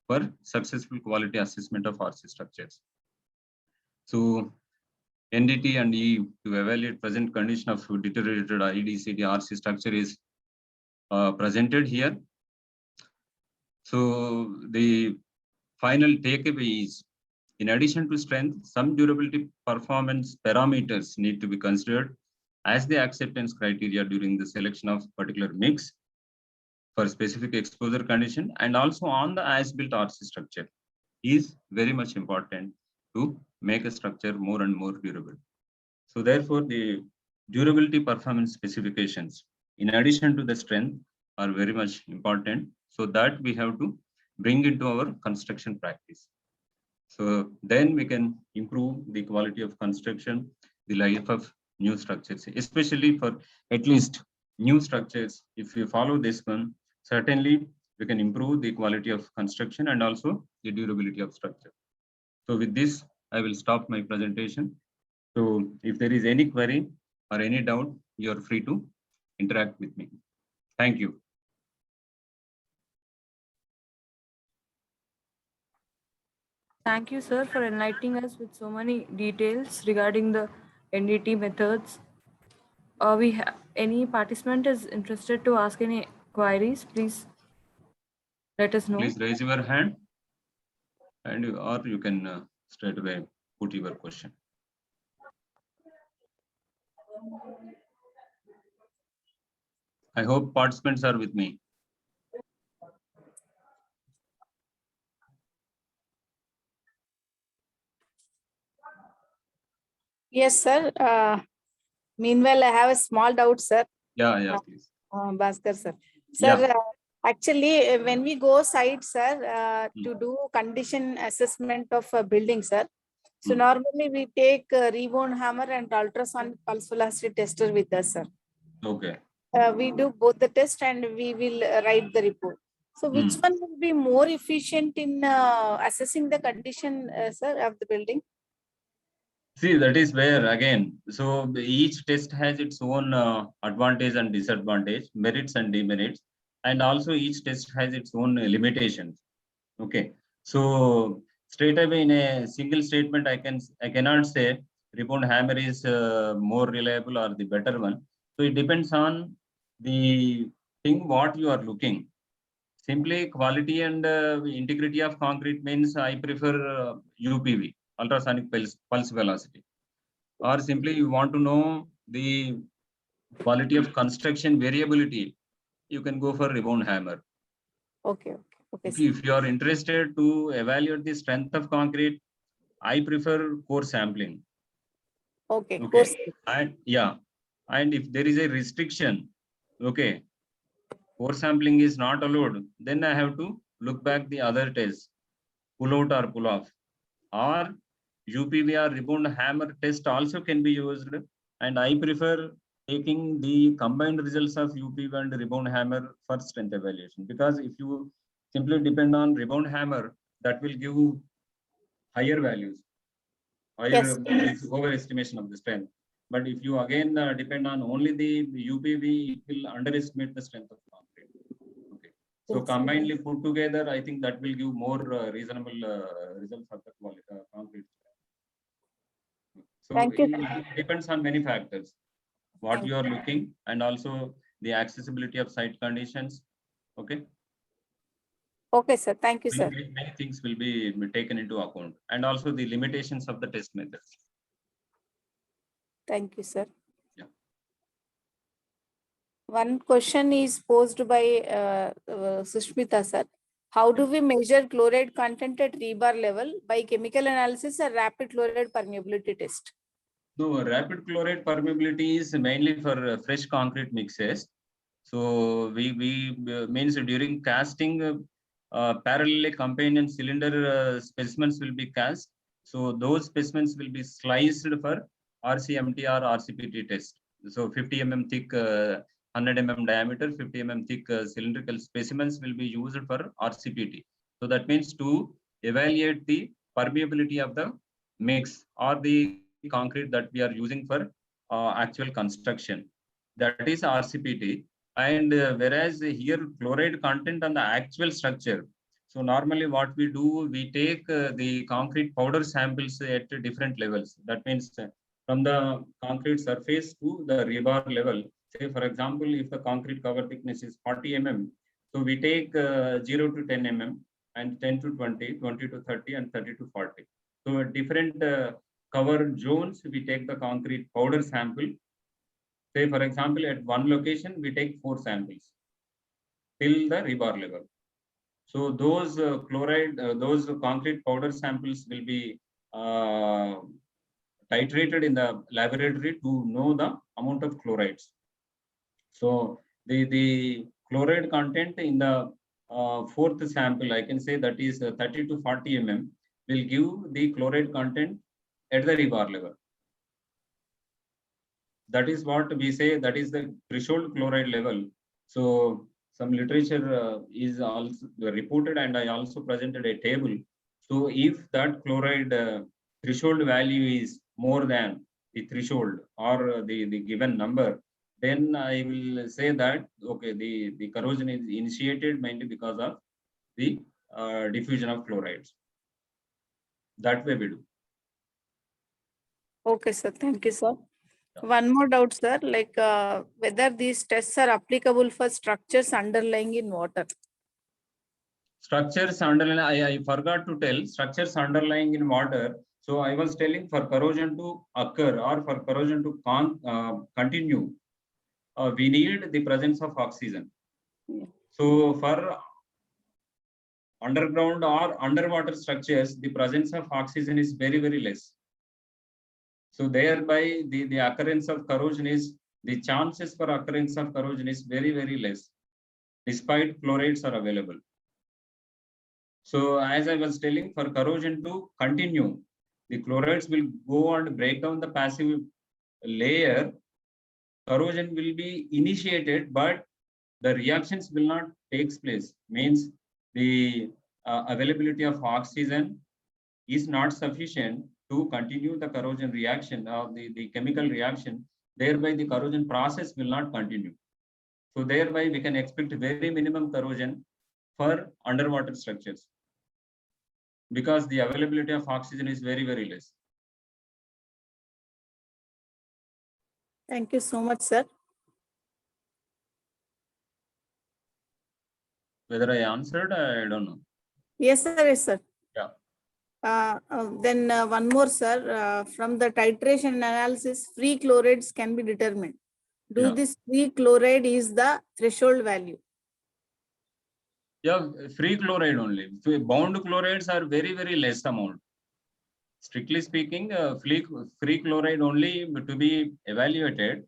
for successful quality assessment of RC structures. So NDT and E to evaluate present condition of deteriorated IDCD RC structure is presented here. So the final takeaway is, in addition to strength, some durability performance parameters need to be considered as the acceptance criteria during the selection of particular mix for specific exposure condition, and also on the as-built RC structure is very much important to make a structure more and more durable. So therefore, the durability performance specifications, in addition to the strength, are very much important, so that we have to bring into our construction practice. So then we can improve the quality of construction, the life of new structures, especially for at least new structures. If we follow this one, certainly we can improve the quality of construction and also the durability of structure. So with this, I will stop my presentation. So if there is any query or any doubt, you are free to interact with me. Thank you. Thank you, sir, for enlightening us with so many details regarding the NDT methods. We have any participant is interested to ask any queries, please let us know. Please raise your hand, and or you can straight away put your question. I hope participants are with me. Yes, sir. Meanwhile, I have a small doubt, sir. Yeah, please. Bhaskar, sir. Sir, Yeah. Actually, when we go site, sir, to do condition assessment of a building, sir. So normally we take rebound hammer and ultrasonic pulse velocity tester with us, sir. Okay. We do both the test and we will write the report. So which one will be more efficient in assessing the condition, sir, of the building? See, that is where again, so each test has its own advantage and disadvantage, merits and demerits, and also each test has its own limitations. Okay, so straight away in a single statement, I cannot say rebound hammer is more reliable or the better one. So it depends on the thing what you are looking. Simply quality and integrity of concrete means I prefer UPV, ultrasonic pulse velocity, or simply you want to know the quality of construction variability, you can go for rebound hammer. Okay. If you are interested to evaluate the strength of concrete, I prefer core sampling. Okay. And yeah, and if there is a restriction, okay, core sampling is not allowed, then I have to look back the other tests, pull out or pull off, or UPV or rebound hammer test also can be used, and I prefer taking the combined results of UPV and rebound hammer for strength evaluation, because if you simply depend on rebound hammer, that will give higher values, higher overestimation of the strength. But if you again depend on only the UPV, it will underestimate the strength of concrete. Okay. So combinedly put together, I think that will give more reasonable results of the quality concrete. So it depends on many factors, what you are looking, and also the accessibility of site conditions, Okay. Okay, sir. Thank you, sir. Many things will be taken into account, and also the limitations of the test methods. Thank you, sir. Yeah. One question is posed by Sushmita, sir. How do we measure chloride content at rebar level by chemical analysis or rapid chloride permeability test? So rapid chloride permeability is mainly for fresh concrete mixes. So we means during casting, parallelly companion cylinder specimens will be cast. So those specimens will be sliced for RCMT or RCPT test. So 50 mm thick, 100 mm diameter, 50 mm thick cylindrical specimens will be used for RCPT. So that means to evaluate the permeability of the mix or the concrete that we are using for actual construction. That is RCPT. And whereas here chloride content on the actual structure. So normally what we do, we take the concrete powder samples at different levels. That means from the concrete surface to the rebar level. Say for example, if the concrete cover thickness is 40 mm, so we take 0 to 10 mm and 10 to 20, 20 to 30 and 30 to 40. So different cover zones, we take the concrete powder sample. Say for example, at one location, we take 4 samples till the rebar level. So those those concrete powder samples will be titrated in the laboratory to know the amount of chlorides. So the chloride content in the fourth sample, I can say that is 30 to 40 mm, will give the chloride content at the rebar level. That is what we say, that is the threshold chloride level. So some literature is also reported, and I also presented a table. So if that chloride threshold value is more than the threshold or the given number, then I will say that, okay, the corrosion is initiated mainly because of the diffusion of chlorides. That way we do. Okay, sir. Thank you, sir. One more doubt, sir, like whether these tests are applicable for structures underlying in water. Structures underlying, I forgot to tell, structures underlying in water. So I was telling for corrosion to occur or for corrosion to continue, we need the presence of oxygen. Yeah. So for underground or underwater structures, the presence of oxygen is very, very less. So thereby the occurrence of corrosion is, the chances for occurrence of corrosion is very, very less, despite chlorides are available. So as I was telling, for corrosion to continue, the chlorides will go and break down the passive layer. Corrosion will be initiated, but the reactions will not take place. Means the availability of oxygen is not sufficient to continue the corrosion reaction or the chemical reaction. Thereby the corrosion process will not continue. So thereby we can expect very minimum corrosion for underwater structures, because the availability of oxygen is very, very less. Thank you so much, sir. Whether I answered, I don't know. Yes, sir. Yes, sir. Yeah. Then one more, sir. From the titration analysis, free chlorides can be determined. Do Yeah. this free chloride is the threshold value? Yeah, free chloride only. So bound chlorides are very, very less amount. Strictly speaking, free chloride only to be evaluated.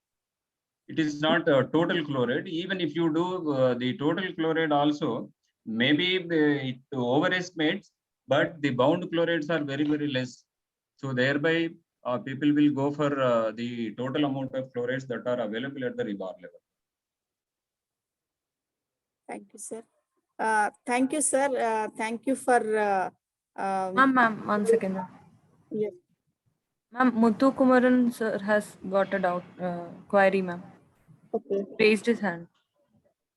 It is not total chloride. Even if you do the total chloride also, maybe it overestimates, but the bound chlorides are very, very less. So thereby, people will go for the total amount of chlorides that are available at the rebar level. Thank you, sir. Thank you, sir. Thank you for. Ma'am, 1 second. Ma'am. Yes. Ma'am, Muthu Kumaran sir has got a doubt, query, ma'am. Okay. Raised his hand.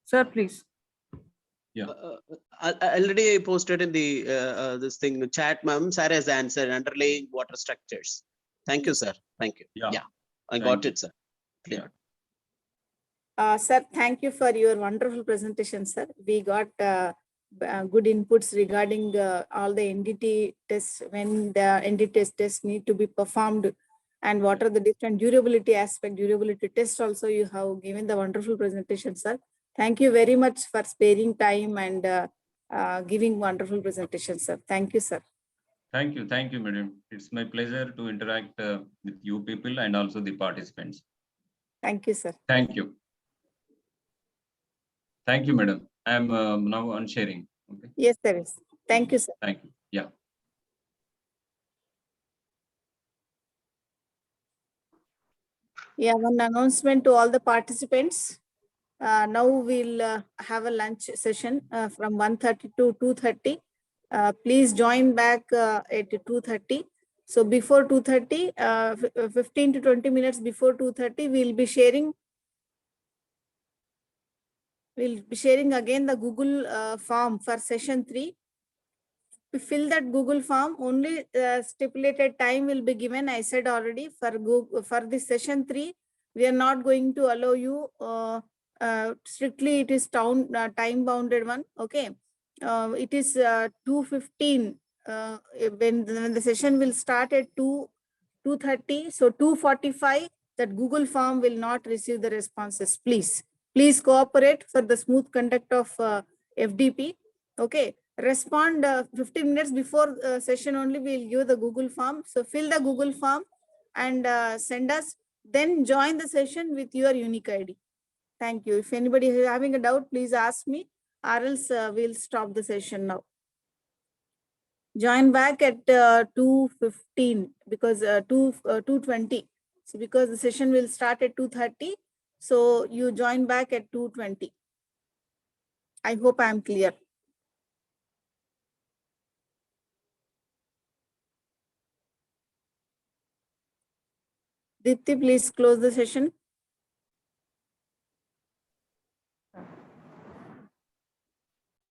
Sir, please. Yeah. I already posted in the this thing chat, ma'am. Sir has answered underlying water structures. Thank you, sir. Thank you. Yeah. Yeah, I Thank got you. it, sir. Clear. Sir, thank you for your wonderful presentation, sir. We got good inputs regarding all the NDT tests, when the NDT tests need to be performed, and what are the different durability aspect, durability tests also you have given the wonderful presentation, sir. Thank you very much for sparing time and giving wonderful presentation, sir. Thank you, sir. Thank you, madam. It's my pleasure to interact with you people and also the participants. Thank you, sir. Thank you. Thank you, madam. I am now unsharing. Okay. Yes, there is. Thank you, sir. Thank you. Yeah. Yeah, one announcement to all the participants. Now we'll have a lunch session from 1:30 to 2:30. Please join back at 2:30. So before 2:30, 15 to 20 minutes before 2:30, we'll be sharing again the Google form for session 3. To fill that Google form, only stipulated time will be given. I said already for Google, for this session 3, we are not going to allow you. Strictly, it is time bounded one. Okay, it is 2:15 when the session will start at 2:30. So 2:45, that Google form will not receive the responses. Please cooperate for the smooth conduct of FDP. Okay. Respond 15 minutes before session only, we'll give the Google form. So fill the Google form and send us, then join the session with your unique ID. Thank you. If anybody is having a doubt, please ask me, or else we'll stop the session now. Join back at 2:15 because 2:20. So because the session will start at 2:30, so you join back at 2:20. I hope I'm clear. Dipti, please close the session.